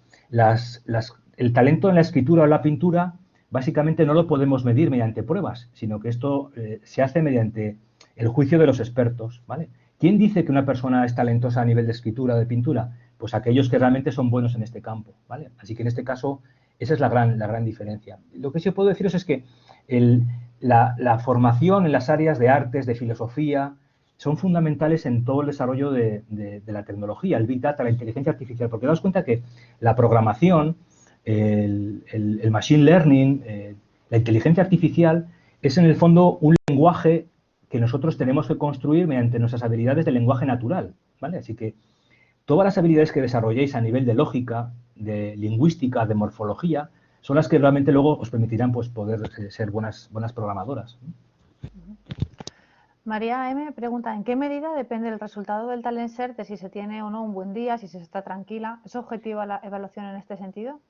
el talento en la escritura o la pintura básicamente no lo podemos medir mediante pruebas, sino que esto se hace mediante el juicio de los expertos, ¿vale? ¿Quién dice que una persona es talentosa a nivel de escritura o de pintura? Pues aquellos que realmente son buenos en este campo, ¿vale? Así que en este caso esa es la gran diferencia. Lo que sí puedo deciros es que la formación en las áreas de artes, de filosofía, son fundamentales en todo el desarrollo de la tecnología, el Big Data, la inteligencia artificial, porque daos cuenta que la programación, el machine learning, la inteligencia artificial, es en el fondo un lenguaje que nosotros tenemos que construir mediante nuestras habilidades de lenguaje natural, ¿vale? Así que todas las habilidades que desarrolléis a nivel de lógica, de lingüística, de morfología, son las que realmente luego os permitirán, pues, poder ser buenas programadoras. María M. pregunta, ¿en qué medida depende el resultado del talent search de si se tiene o no un buen día, si se está tranquila? ¿Es objetiva la evaluación en este sentido?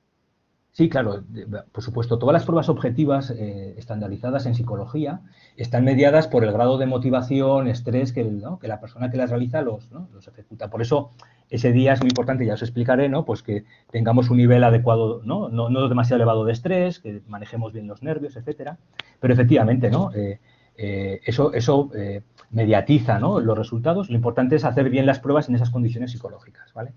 Sí, claro, por supuesto. Todas las pruebas objetivas estandarizadas en psicología están mediadas por el grado de motivación, estrés que la persona que las realiza los ejecuta. Por eso, ese día es muy importante, ya os explicaré, ¿no?, pues que tengamos un nivel adecuado, no demasiado elevado de estrés, que manejemos bien los nervios, etcétera. Pero efectivamente, ¿no?, eso mediatiza, ¿no?, los resultados. Lo importante es hacer bien las pruebas en esas condiciones psicológicas, ¿vale?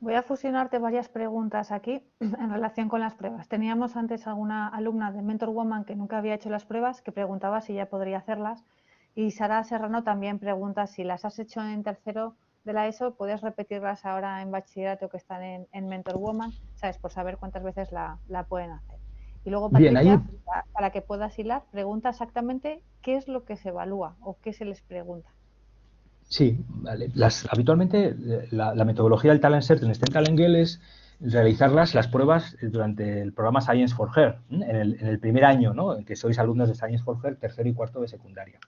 Voy a fusionarte varias preguntas aquí en relación con las pruebas. Teníamos antes alguna alumna de Mentor Woman que nunca había hecho las pruebas, que preguntaba si ya podría hacerlas. Y Sara Serrano también pregunta si las has hecho en tercero de la ESO, puedes repetirlas ahora en bachillerato que están en Mentor Woman, ¿sabes? Por saber cuántas veces la pueden hacer. Y luego Bien, Patricia, ahí, para que puedas hilar, pregunta exactamente qué es lo que se evalúa o qué se les pregunta. sí, vale. Habitualmente la metodología del Talent Search en STEM Talent Girl es realizarlas, las pruebas, durante el programa Science for Her, en el primer año, ¿no?, en que sois alumnos de Science for Her, tercero y cuarto de secundaria.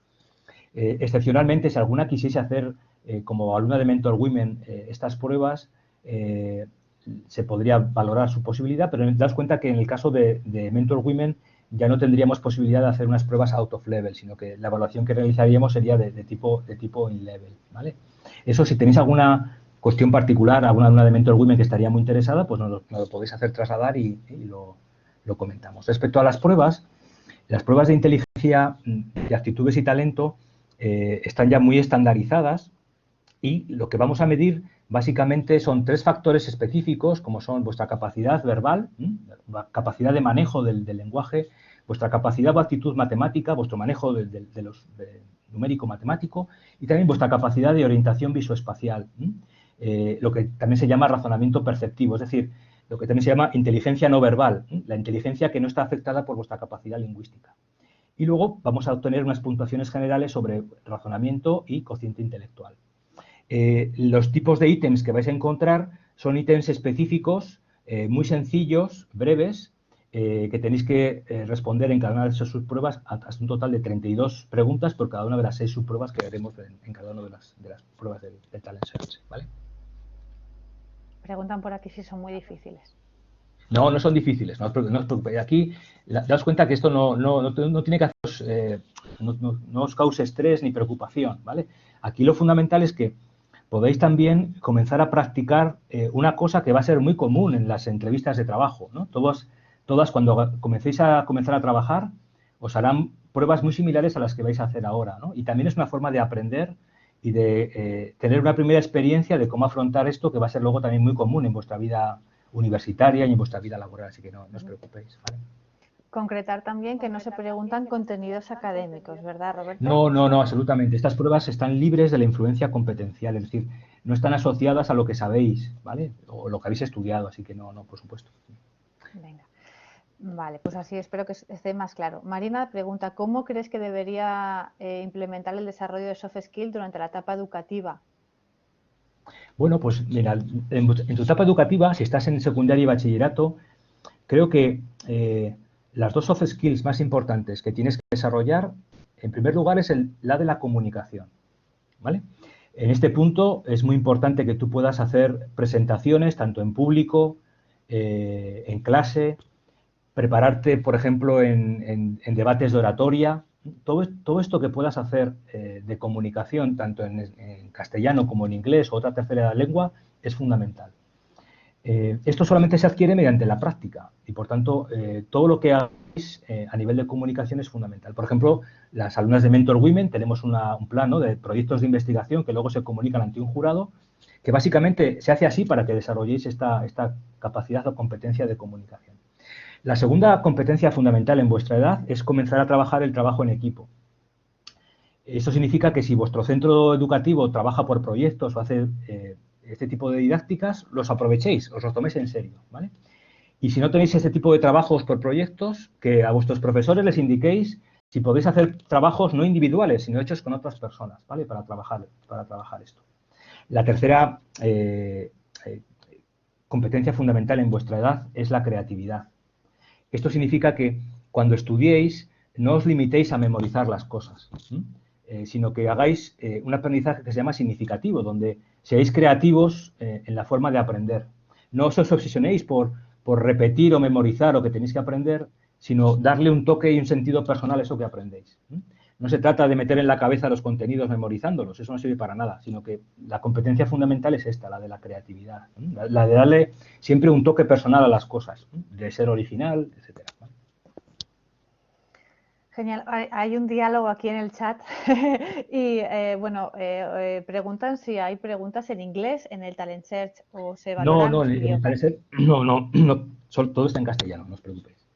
Excepcionalmente, si alguna quisiese hacer como alumna de Mentor Women estas pruebas, se podría valorar su posibilidad, pero daos cuenta que en el caso de Mentor Women ya no tendríamos posibilidad de hacer unas pruebas out of level, sino que la evaluación que realizaríamos sería de tipo in level, ¿vale? Eso, si tenéis alguna cuestión particular, alguna alumna de Mentor Women que estaría muy interesada, pues nos lo podéis hacer trasladar y lo comentamos. Respecto a las pruebas de inteligencia, de actitudes y talento están ya muy estandarizadas, y lo que vamos a medir básicamente son 3 factores específicos, como son vuestra capacidad verbal, la capacidad de manejo del lenguaje, vuestra capacidad o actitud matemática, vuestro manejo de numérico matemático, y también vuestra capacidad de orientación visoespacial, lo que también se llama razonamiento perceptivo, es decir, lo que también se llama inteligencia no verbal, la inteligencia que no está afectada por vuestra capacidad lingüística. Y luego vamos a obtener unas puntuaciones generales sobre razonamiento y cociente intelectual. Los tipos de ítems que vais a encontrar son ítems específicos, muy sencillos, breves, que tenéis que responder en cada una de esas subpruebas, hasta un total de 32 preguntas por cada una de las 6 subpruebas que haremos en cada una de las pruebas del Talent Search, ¿vale? Preguntan por aquí si son muy difíciles. No, no son difíciles, no os preocupéis. Aquí, daos cuenta que esto no tiene que haceros, no os cause estrés ni preocupación, ¿vale? Aquí lo fundamental es que podéis también comenzar a practicar una cosa que va a ser muy común en las entrevistas de trabajo, ¿no? Todas cuando comencéis a trabajar, os harán pruebas muy similares a las que vais a hacer ahora, ¿no? Y también es una forma de aprender y de tener una primera experiencia de cómo afrontar esto, que va a ser luego también muy común en vuestra vida universitaria y en vuestra vida laboral, así que no os preocupéis, ¿vale? Concretar también que no se preguntan contenidos académicos, ¿verdad, Roberto? No, absolutamente. Estas pruebas están libres de la influencia competencial, es decir, no están asociadas a lo que sabéis, ¿vale? O lo que habéis estudiado, así que no, por supuesto. Venga. Vale, pues así espero que esté más claro. Marina pregunta, ¿cómo crees que debería implementar el desarrollo de soft skills durante la etapa educativa? Bueno, pues mira, en tu etapa educativa, si estás en secundaria y bachillerato, creo que las 2 soft skills más importantes que tienes que desarrollar, en primer lugar, es la de la comunicación, ¿vale? En este punto es muy importante que tú puedas hacer presentaciones tanto en público, en clase, prepararte, por ejemplo, en debates de oratoria. Todo esto que puedas hacer de comunicación, tanto en castellano como en inglés o otra tercera lengua, es fundamental. Esto solamente se adquiere mediante la práctica y, por tanto, todo lo que hagáis a nivel de comunicación es fundamental. Por ejemplo, las alumnas de Mentor Women tenemos un plan, ¿no?, de proyectos de investigación que luego se comunican ante un jurado, que básicamente se hace así para que desarrolléis esta capacidad o competencia de comunicación. La segunda competencia fundamental en vuestra edad es comenzar a trabajar el trabajo en equipo. Esto significa que si vuestro centro educativo trabaja por proyectos o hace este tipo de didácticas, los aprovechéis, os los toméis en serio, ¿vale? Y si no tenéis este tipo de trabajos por proyectos, que a vuestros profesores les indiquéis si podéis hacer trabajos no individuales, sino hechos con otras personas, ¿vale? Para trabajar esto. La tercera competencia fundamental en vuestra edad es la creatividad. Esto significa que cuando estudiéis no os limitéis a memorizar las cosas, sino que hagáis un aprendizaje que se llama significativo, donde seáis creativos en la forma de aprender. No os obsesionéis por repetir o memorizar lo que tenéis que aprender, sino darle un toque y un sentido personal a eso que aprendéis. No se trata de meter en la cabeza los contenidos memorizándolos, eso no sirve para nada, sino que la competencia fundamental es esta, la de la creatividad, la de darle siempre un toque personal a las cosas, de ser original, etcétera. Genial, hay un diálogo aquí en el chat y bueno, preguntan si hay preguntas en inglés en el Talent Search o se valoran los idiomas. Todo está en castellano, no os preocupéis.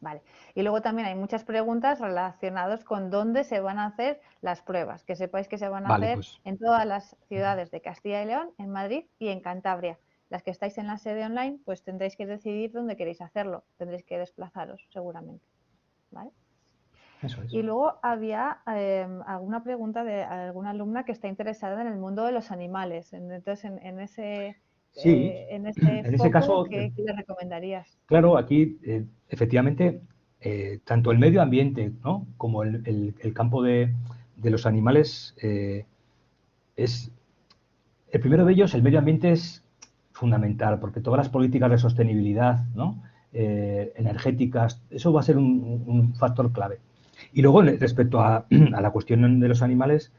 Vale. Y luego también hay muchas preguntas relacionadas con dónde se van a hacer las pruebas. Que sepáis que se van a hacer en todas las ciudades de Castilla y León, en Madrid y en Cantabria. Las que estáis en la sede online, pues tendréis que decidir dónde queréis hacerlo. Tendréis que desplazaros, seguramente. ¿Vale? Eso es. Y luego había alguna pregunta de alguna alumna que está interesada en el mundo de los animales. Entonces, en ese Sí, en este en ese foco, caso, ¿qué le recomendarías? claro, aquí efectivamente tanto el medio ambiente, ¿no?, como el campo de los animales es el primero de ellos. El medio ambiente es fundamental porque todas las políticas de sostenibilidad, ¿no?, energéticas, eso va a ser un factor clave. Y luego, respecto a la cuestión de los animales,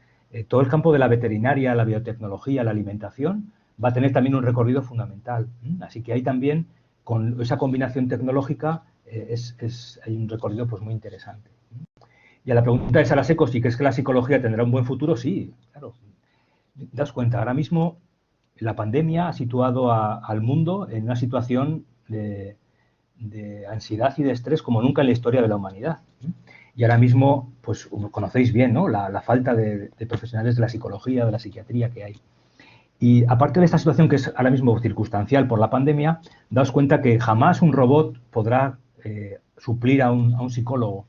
todo el campo de la veterinaria, la biotecnología, la alimentación, va a tener también un recorrido fundamental. Así que ahí también, con esa combinación tecnológica, hay un recorrido pues muy interesante. Y a la pregunta de Sara Seco, si crees que la psicología tendrá un buen futuro, sí, claro. Das cuenta, ahora mismo la pandemia ha situado al mundo en una situación de ansiedad y de estrés como nunca en la historia de la humanidad. Y ahora mismo, pues conocéis bien, ¿no?, la falta de profesionales de la psicología, de la psiquiatría que hay. Y aparte de esta situación que es ahora mismo circunstancial por la pandemia, daos cuenta que jamás un robot podrá suplir a un psicólogo.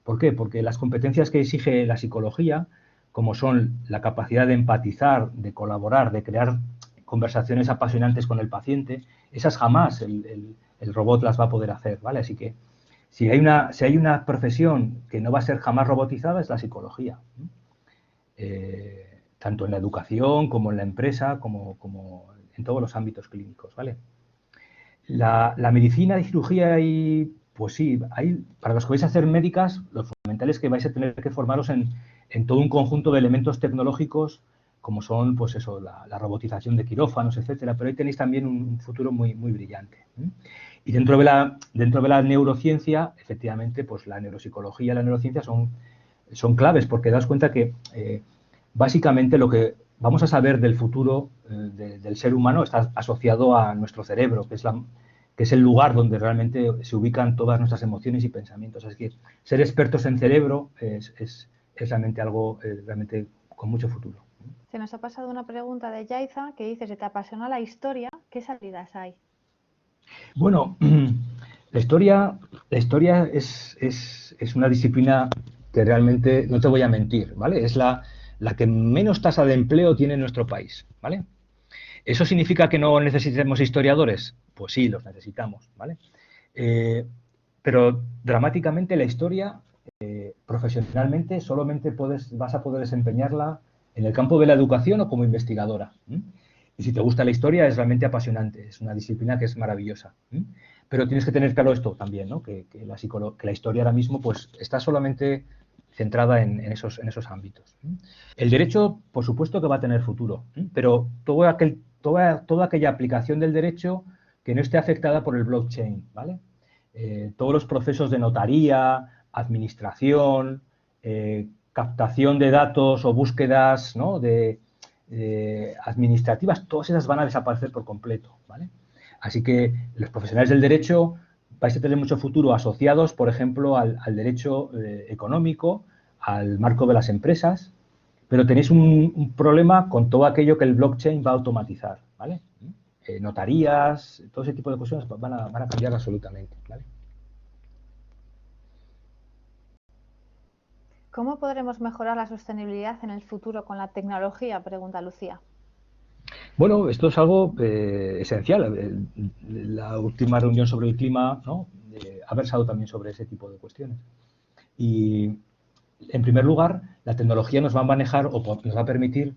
¿Por qué? Porque las competencias que exige la psicología, como son la capacidad de empatizar, de colaborar, de crear conversaciones apasionantes con el paciente, esas jamás el robot las va a poder hacer, ¿vale? Así que si hay una profesión que no va a ser jamás robotizada, es la psicología. Tanto en la educación como en la empresa, como en todos los ámbitos clínicos, ¿vale? La medicina y cirugía, pues sí, para los que vais a hacer médicas, lo fundamental es que vais a tener que formaros en todo un conjunto de elementos tecnológicos, como son, pues eso, la robotización de quirófanos, etcétera, pero ahí tenéis también un futuro muy, muy brillante. Y dentro de la neurociencia, efectivamente, pues la neuropsicología y la neurociencia son claves, porque daos cuenta que básicamente lo que vamos a saber del futuro del ser humano está asociado a nuestro cerebro, que es el lugar donde realmente se ubican todas nuestras emociones y pensamientos. Así que ser expertos en cerebro es realmente algo realmente con mucho futuro. Se nos ha pasado una pregunta de Yaiza que dice, si te apasiona la historia, ¿qué salidas hay? Bueno, la historia es una disciplina que realmente, no te voy a mentir, ¿vale? Es la que menos tasa de empleo tiene en nuestro país, ¿vale? ¿Eso significa que no necesitemos historiadores? Pues sí, los necesitamos, ¿vale? Pero dramáticamente la historia, profesionalmente, solamente vas a poder desempeñarla en el campo de la educación o como investigadora. Y si te gusta la historia, es realmente apasionante, es una disciplina que es maravillosa. Pero tienes que tener claro esto también, ¿no?, que la historia ahora mismo pues está solamente centrada en esos ámbitos. El derecho, por supuesto que va a tener futuro, pero toda aquella aplicación del derecho que no esté afectada por el blockchain, ¿vale? Todos los procesos de notaría, administración, captación de datos o búsquedas, ¿no?, administrativas, todas esas van a desaparecer por completo, ¿vale? Así que los profesionales del derecho vais a tener mucho futuro asociados, por ejemplo, al derecho económico, al marco de las empresas, pero tenéis un problema con todo aquello que el blockchain va a automatizar, ¿vale? Notarías, todo ese tipo de cuestiones van a cambiar absolutamente, ¿vale? ¿Cómo podremos mejorar la sostenibilidad en el futuro con la tecnología?, pregunta Lucía. Bueno, esto es algo esencial. La última reunión sobre el clima, ¿no?, ha versado también sobre ese tipo de cuestiones. Y, en primer lugar, la tecnología nos va a manejar o nos va a permitir,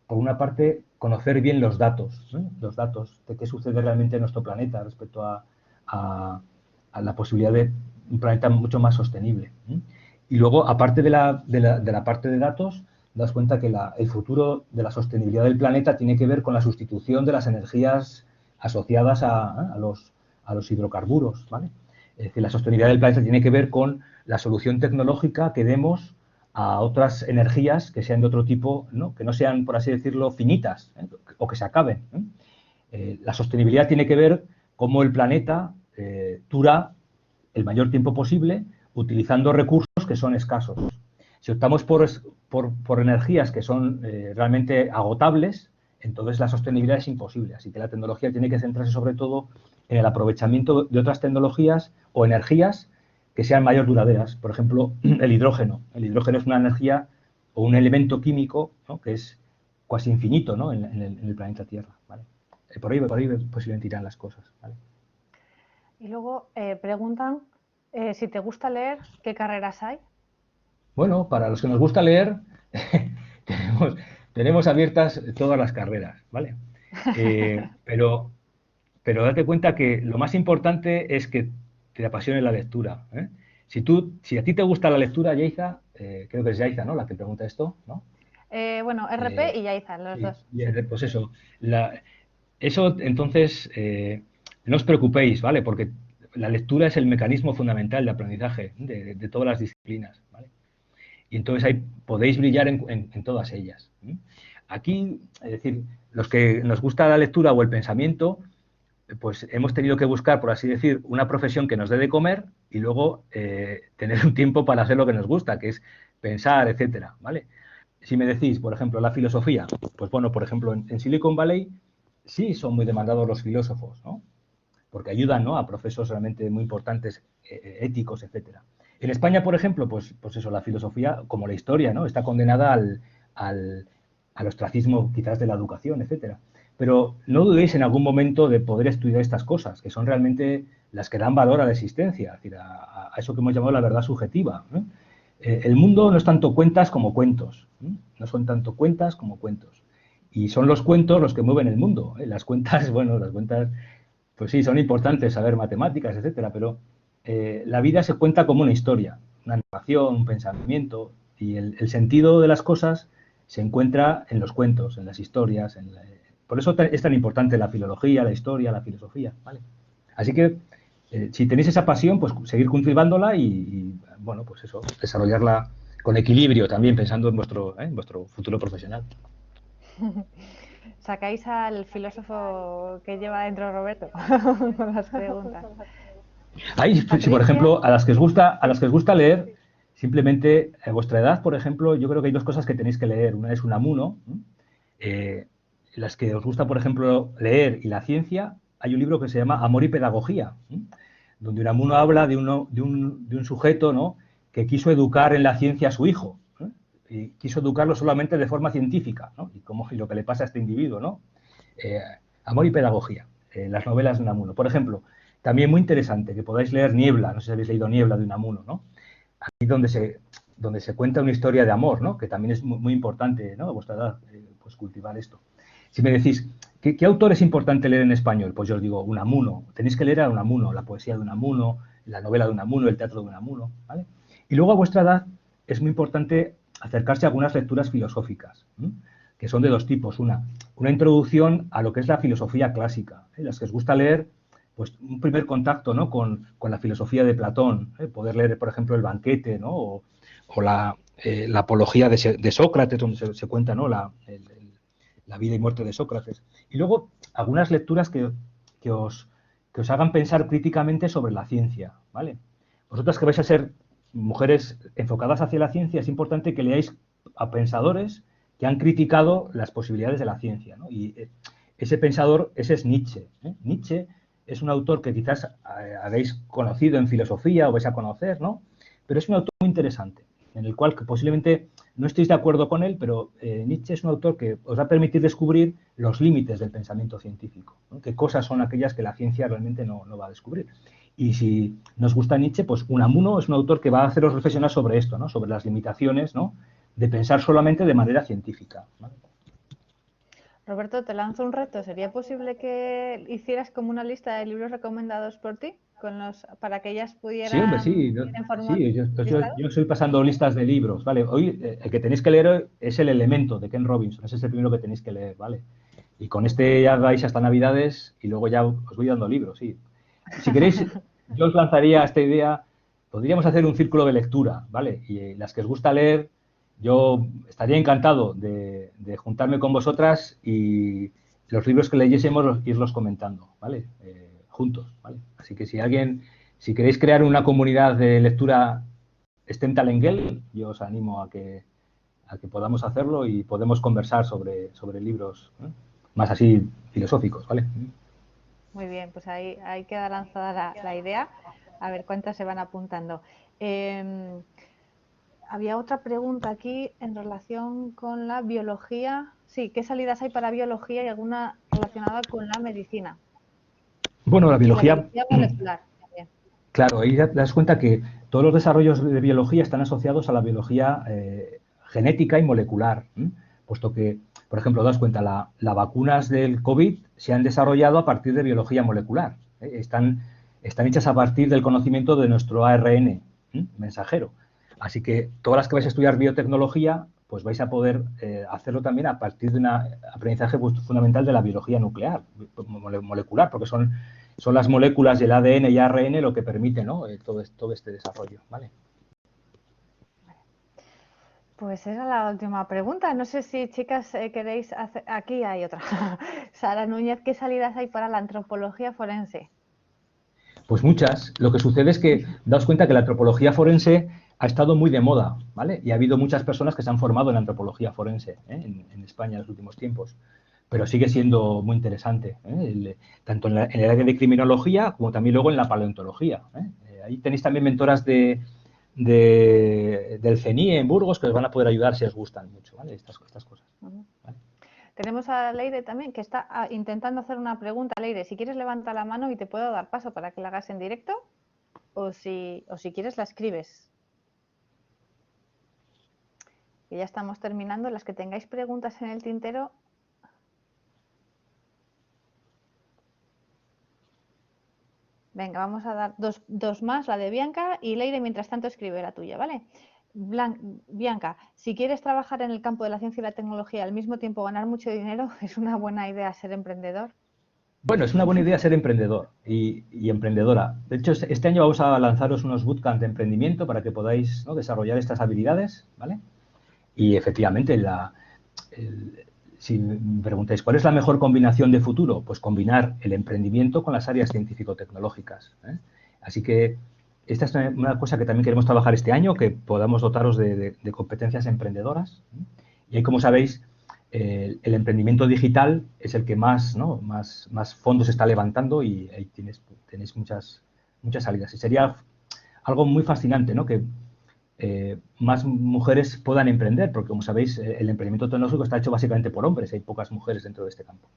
por una parte, conocer bien los datos de qué sucede realmente en nuestro planeta respecto a la posibilidad de un planeta mucho más sostenible. Y luego, aparte de la parte de datos, das cuenta que el futuro de la sostenibilidad del planeta tiene que ver con la sustitución de las energías asociadas a los hidrocarburos, ¿vale? Es decir, la sostenibilidad del planeta tiene que ver con la solución tecnológica que demos a otras energías que sean de otro tipo, ¿no?, que no sean, por así decirlo, finitas, o que se acaben. La sostenibilidad tiene que ver cómo el planeta dura el mayor tiempo posible utilizando recursos que son escasos. Si optamos por energías que son realmente agotables, entonces la sostenibilidad es imposible. Así que la tecnología tiene que centrarse sobre todo en el aprovechamiento de otras tecnologías o energías que sean mayor duraderas. Por ejemplo, el hidrógeno. El hidrógeno es una energía o un elemento químico, ¿no?, que es casi infinito, ¿no?, en el planeta Tierra, ¿vale? por ahí posiblemente irán las cosas, ¿vale? Y luego preguntan si te gusta leer, ¿qué carreras hay? Bueno, para los que nos gusta leer, tenemos abiertas todas las carreras, ¿vale? Pero date cuenta que lo más importante es que te apasione la lectura, ¿eh? Si a ti te gusta la lectura, Yaiza, creo que es Yaiza, ¿no? La que pregunta esto, ¿no? Bueno, RP y Yaiza, los Sí, dos. pues eso. Eso, entonces, no os preocupéis, ¿vale? Porque la lectura es el mecanismo fundamental de aprendizaje de todas las disciplinas, ¿vale? Y entonces ahí podéis brillar en todas ellas. Aquí, es decir, los que nos gusta la lectura o el pensamiento, pues hemos tenido que buscar, por así decir, una profesión que nos dé de comer y luego tener un tiempo para hacer lo que nos gusta, que es pensar, etcétera, ¿vale? Si me decís, por ejemplo, la filosofía, pues bueno, por ejemplo, en Silicon Valley sí son muy demandados los filósofos, ¿no? Porque ayudan, ¿no?, a procesos realmente muy importantes, éticos, etcétera. En España, por ejemplo, pues eso, la filosofía, como la historia, ¿no?, está condenada al ostracismo quizás de la educación, etcétera. Pero no dudéis en algún momento de poder estudiar estas cosas, que son realmente las que dan valor a la existencia, es decir, a eso que hemos llamado la verdad subjetiva, ¿no? El mundo no es tanto cuentas como cuentos, ¿no? No son tanto cuentas como cuentos. Y son los cuentos los que mueven el mundo, ¿eh? Las cuentas, bueno, las cuentas, pues sí, son importantes saber matemáticas, etcétera, pero la vida se cuenta como una historia, una narración, un pensamiento, y el sentido de las cosas se encuentra en los cuentos, en las historias. Por eso es tan importante la filología, la historia, la filosofía, ¿vale? Así que, si tenéis esa pasión, pues seguir cultivándola bueno, pues eso, desarrollarla con equilibrio también, pensando en vuestro futuro profesional. Sacáis al filósofo que lleva dentro Roberto con las preguntas. Ahí, si por Patricia, ejemplo, a las que os gusta leer, simplemente a vuestra edad, por ejemplo, yo creo que hay dos cosas que tenéis que leer. Una es Unamuno. Eh, las que os gusta, por ejemplo, leer y la ciencia, hay un libro que se llama Amor y Pedagogía, donde Unamuno habla de un sujeto, ¿no?, que quiso educar en la ciencia a su hijo, ¿eh? Y quiso educarlo solamente de forma científica, ¿no? Y lo que le pasa a este individuo, ¿no? Eh, Amor y Pedagogía, las novelas de Unamuno. Por ejemplo, también muy interesante, que podáis leer Niebla, no sé si habéis leído Niebla de Unamuno, ¿no? Aquí donde se cuenta una historia de amor, ¿no?, que también es muy, muy importante, ¿no?, a vuestra edad, pues cultivar esto. Si me decís, ¿qué autor es importante leer en español? Pues yo os digo, Unamuno. Tenéis que leer a Unamuno, la poesía de Unamuno, la novela de Unamuno, el teatro de Unamuno, ¿vale? Y luego a vuestra edad es muy importante acercarse a algunas lecturas filosóficas, que son de dos tipos. Una introducción a lo que es la filosofía clásica, ¿eh? Las que os gusta leer, pues un primer contacto, ¿no?, con la filosofía de Platón, ¿eh? Poder leer, por ejemplo, El banquete, ¿no?, o la apología de Sócrates, donde se cuenta, ¿no?, la vida y muerte de Sócrates. Y luego algunas lecturas que os hagan pensar críticamente sobre la ciencia, ¿vale? Vosotras que vais a ser mujeres enfocadas hacia la ciencia, es importante que leáis a pensadores que han criticado las posibilidades de la ciencia, ¿no? Y ese es Nietzsche, ¿eh? Nietzsche es un autor que quizás habéis conocido en filosofía o vais a conocer, ¿no? Pero es un autor muy interesante, en el cual que posiblemente no estéis de acuerdo con él, pero Nietzsche es un autor que os va a permitir descubrir los límites del pensamiento científico, ¿no? Qué cosas son aquellas que la ciencia realmente no va a descubrir. Y si nos gusta Nietzsche, pues Unamuno es un autor que va a haceros reflexionar sobre esto, ¿no?, sobre las limitaciones, ¿no?, de pensar solamente de manera científica, ¿vale? Roberto, te lanzo un reto. ¿Sería posible que hicieras como una lista de libros recomendados por ti para que ellas Sí, hombre, pudieran sí, ir en forma sí, listado? yo estoy pasando listas de libros, ¿vale? Hoy el que tenéis que leer hoy es El Elemento, de Ken Robinson, ese es el primero que tenéis que leer, ¿vale? Y con este ya vais hasta Navidades y luego ya os voy dando libros, sí. Si queréis, yo os lanzaría esta idea, podríamos hacer un círculo de lectura, ¿vale? Y las que os gusta leer, yo estaría encantado de juntarme con vosotras y los libros que leyésemos irlos comentando, ¿vale? Juntos, ¿vale? Así que si queréis crear una comunidad de lectura Stentalengel, yo os animo a que podamos hacerlo y podemos conversar sobre libros, ¿eh?, más así filosóficos, ¿vale? Muy bien, pues ahí queda lanzada la idea. A ver cuántas se van apuntando. Había otra pregunta aquí en relación con la biología. Sí, ¿qué salidas hay para biología y alguna relacionada con la medicina. Bueno, la Y la biología, biología molecular también. claro, ahí te das cuenta que todos los desarrollos de biología están asociados a la biología genética y molecular, puesto que, por ejemplo, das cuenta, las vacunas del COVID se han desarrollado a partir de biología molecular. Están hechas a partir del conocimiento de nuestro ARN mensajero. Así que todas las que vais a estudiar biotecnología, pues vais a poder hacerlo también a partir de un aprendizaje fundamental de la biología nuclear, molecular, porque son las moléculas del ADN y ARN lo que permite, ¿no? todo este desarrollo, ¿vale? Pues esa es la última pregunta. No sé si, chicas, queréis hacer... Aquí hay otra. Sara Núñez, ¿qué salidas hay para la antropología forense? Pues muchas. Lo que sucede es que daos cuenta que la antropología forense ha estado muy de moda, ¿vale? Y ha habido muchas personas que se han formado en antropología forense en España en los últimos tiempos. Pero sigue siendo muy interesante, tanto en el área de criminología como también luego en la paleontología. Ahí tenéis también mentoras del CENIE en Burgos que os van a poder ayudar si os gustan mucho, ¿vale? Estas cosas. ¿Vale? Tenemos a Leire también, que está intentando hacer una pregunta. Leire, si quieres levanta la mano y te puedo dar paso para que la hagas en directo, o si quieres la escribes. Y ya estamos terminando. Las que tengáis preguntas en el tintero... Venga, vamos a dar dos más, la de Bianca, y Leire, mientras tanto, escribe la tuya, ¿vale? Bianca, si quieres trabajar en el campo de la ciencia y la tecnología y al mismo tiempo ganar mucho dinero, ¿es una buena idea ser emprendedor? Bueno, es una buena idea ser emprendedor y emprendedora. De hecho, este año vamos a lanzaros unos bootcamps de emprendimiento para que podáis, ¿no?, desarrollar estas habilidades, ¿vale? Y efectivamente, si me preguntáis, ¿cuál es la mejor combinación de futuro? Pues combinar el emprendimiento con las áreas científico-tecnológicas. Así que esta es una cosa que también queremos trabajar este año, que podamos dotaros de competencias emprendedoras. Y ahí, como sabéis, el emprendimiento digital es el que más fondos está levantando y ahí tenéis muchas salidas. Y sería algo muy fascinante, ¿no?, que más mujeres puedan emprender, porque como sabéis, el emprendimiento tecnológico está hecho básicamente por hombres, hay pocas mujeres dentro de este campo.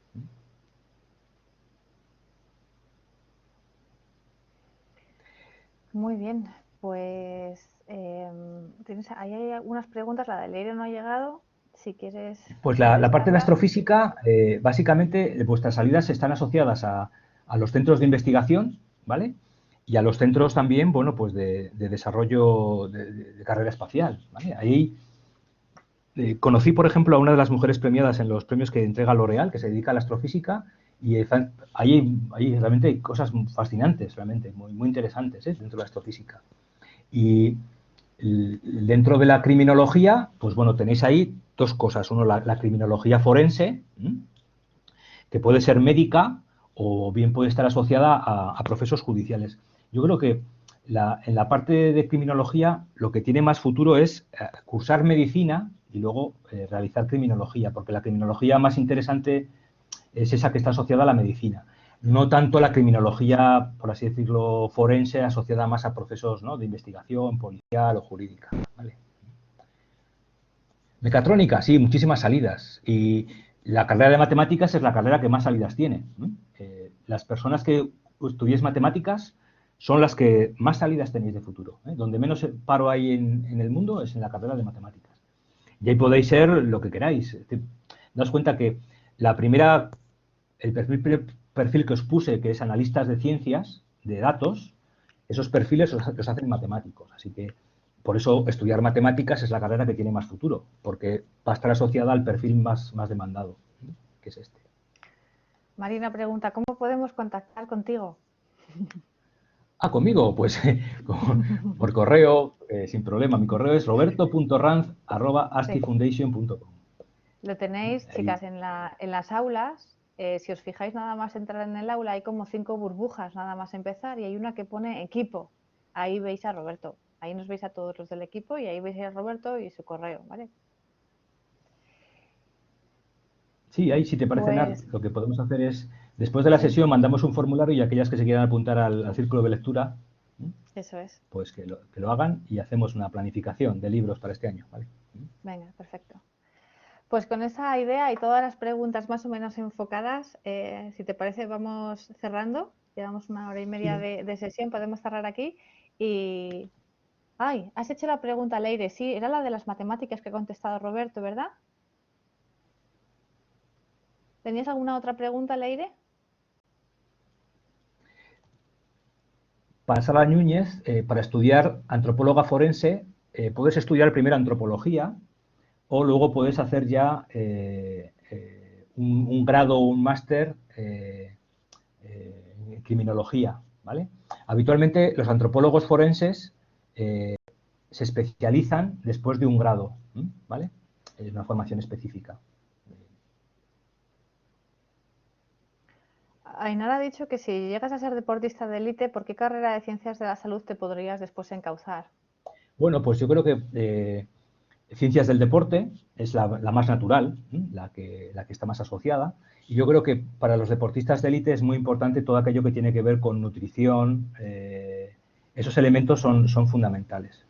Muy bien, pues ahí hay algunas preguntas, la de Leire no ha llegado, si quieres Pues la parte de contestarla. astrofísica, básicamente vuestras salidas están asociadas a los centros de investigación, ¿vale? Y a los centros también, bueno, pues de desarrollo de carrera espacial, ¿vale? Ahí conocí, por ejemplo, a una de las mujeres premiadas en los premios que entrega L'Oréal, que se dedica a la astrofísica, y ahí realmente hay cosas fascinantes, realmente, muy, muy interesantes, dentro de la astrofísica. Y dentro de la criminología, pues bueno, tenéis ahí dos cosas. Uno, la criminología forense, que puede ser médica o bien puede estar asociada a procesos judiciales. Yo creo que en la parte de criminología lo que tiene más futuro es cursar medicina y luego realizar criminología, porque la criminología más interesante es esa que está asociada a la medicina. No tanto la criminología, por así decirlo, forense, asociada más a procesos, ¿no?, de investigación policial o jurídica, ¿vale? Mecatrónica, sí, muchísimas salidas. Y la carrera de matemáticas es la carrera que más salidas tiene, ¿no? Las personas que estudiéis matemáticas son las que más salidas tenéis de futuro. Donde menos paro hay en el mundo es en la carrera de matemáticas. Y ahí podéis ser lo que queráis. Daos cuenta que el perfil que os puse, que es analistas de ciencias, de datos, esos perfiles los hacen matemáticos. Así que por eso estudiar matemáticas es la carrera que tiene más futuro, porque va a estar asociada al perfil más demandado, que es este. Marina pregunta, ¿cómo podemos contactar contigo? Conmigo, pues por correo, sin problema. Mi correo es roberto.ranz@astifoundation.com. Lo tenéis, chicas, en las aulas. Si os fijáis nada más entrar en el aula, hay como 5 burbujas nada más empezar y hay una que pone equipo. Ahí veis a Roberto. Ahí nos veis a todos los del equipo y ahí veis a Roberto y su correo, ¿vale? Sí, ahí si te parece, Nar, Pues, lo que podemos hacer es, después de la sí, sesión, mandamos un formulario y aquellas que se quieran apuntar al círculo de lectura, eso es. pues que lo hagan y hacemos una planificación de libros para este año, ¿vale? Venga, perfecto. Pues con esa idea y todas las preguntas más o menos enfocadas, si te parece, vamos cerrando. Llevamos 1 hora y media Sí. de sesión, podemos cerrar aquí. Y, ay, has hecho la pregunta, Leire. Sí, era la de las matemáticas que ha contestado Roberto, ¿verdad? ¿Tenías alguna otra pregunta, Leire? Para Sara Núñez, para estudiar antropóloga forense, puedes estudiar primero antropología o luego puedes hacer ya un grado o un máster en criminología, ¿vale? Habitualmente los antropólogos forenses se especializan después de un grado, ¿vale? Es una formación específica. Ainara ha dicho que si llegas a ser deportista de élite, ¿por qué carrera de ciencias de la salud te podrías después encauzar? Bueno, pues yo creo que ciencias del deporte es la más natural, la que está más asociada. Y yo creo que para los deportistas de élite es muy importante todo aquello que tiene que ver con nutrición. Esos elementos son fundamentales.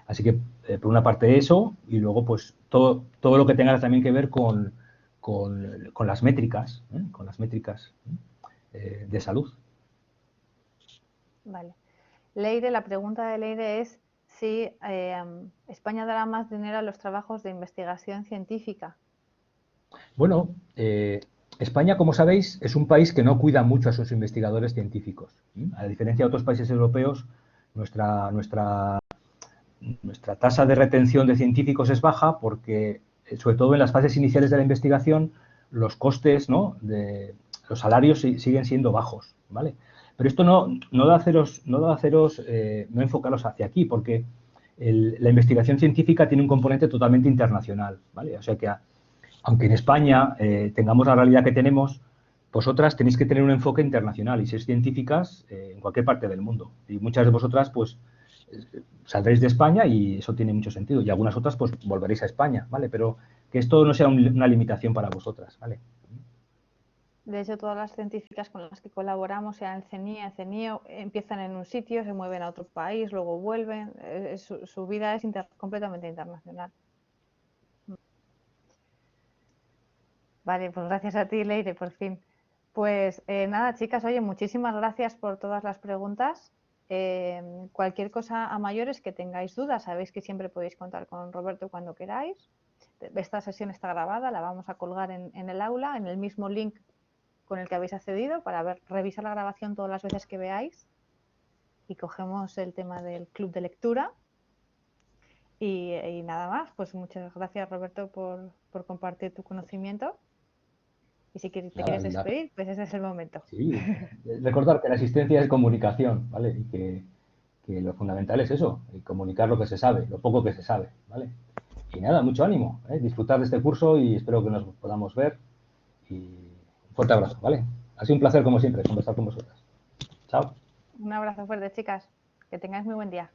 Así que, por una parte eso, y luego pues todo lo que tenga también que ver con las métricas, de salud. Vale. Leire, la pregunta de Leire es si España dará más dinero a los trabajos de investigación científica. Bueno, España, como sabéis, es un país que no cuida mucho a sus investigadores científicos. A diferencia de otros países europeos, nuestra tasa de retención de científicos es baja porque, sobre todo en las fases iniciales de la investigación, los costes, ¿no?, de los salarios siguen siendo bajos, ¿vale? Pero esto no da haceros, no enfocaros hacia aquí, porque la investigación científica tiene un componente totalmente internacional, ¿vale? O sea que aunque en España tengamos la realidad que tenemos, vosotras tenéis que tener un enfoque internacional y ser científicas en cualquier parte del mundo. Y muchas de vosotras, pues, saldréis de España y eso tiene mucho sentido. Y algunas otras, pues, volveréis a España, ¿vale? Pero que esto no sea una limitación para vosotras, ¿vale? De hecho, todas las científicas con las que colaboramos, sea en CENIE, en CENIO, empiezan en un sitio, se mueven a otro país, luego vuelven. Su vida es completamente internacional. Vale, pues gracias a ti, Leire, por fin. Pues nada, chicas, oye, muchísimas gracias por todas las preguntas. Cualquier cosa a mayores que tengáis dudas, sabéis que siempre podéis contar con Roberto cuando queráis. Esta sesión está grabada, la vamos a colgar en el aula, en el mismo link con el que habéis accedido para revisar la grabación todas las veces que veáis. Y cogemos el tema del club de lectura. Y nada más, pues muchas gracias, Roberto, por compartir tu conocimiento. Y si te quieres despedir, pues ese es el momento. Sí, recordar que la asistencia es comunicación, ¿vale? Y que lo fundamental es eso, comunicar lo que se sabe, lo poco que se sabe, ¿vale? Y nada, mucho ánimo, ¿eh? Disfrutar de este curso y espero que nos podamos ver. Y un fuerte abrazo, ¿vale? Ha sido un placer, como siempre, conversar con vosotras. Chao. Un abrazo fuerte, chicas. Que tengáis muy buen día.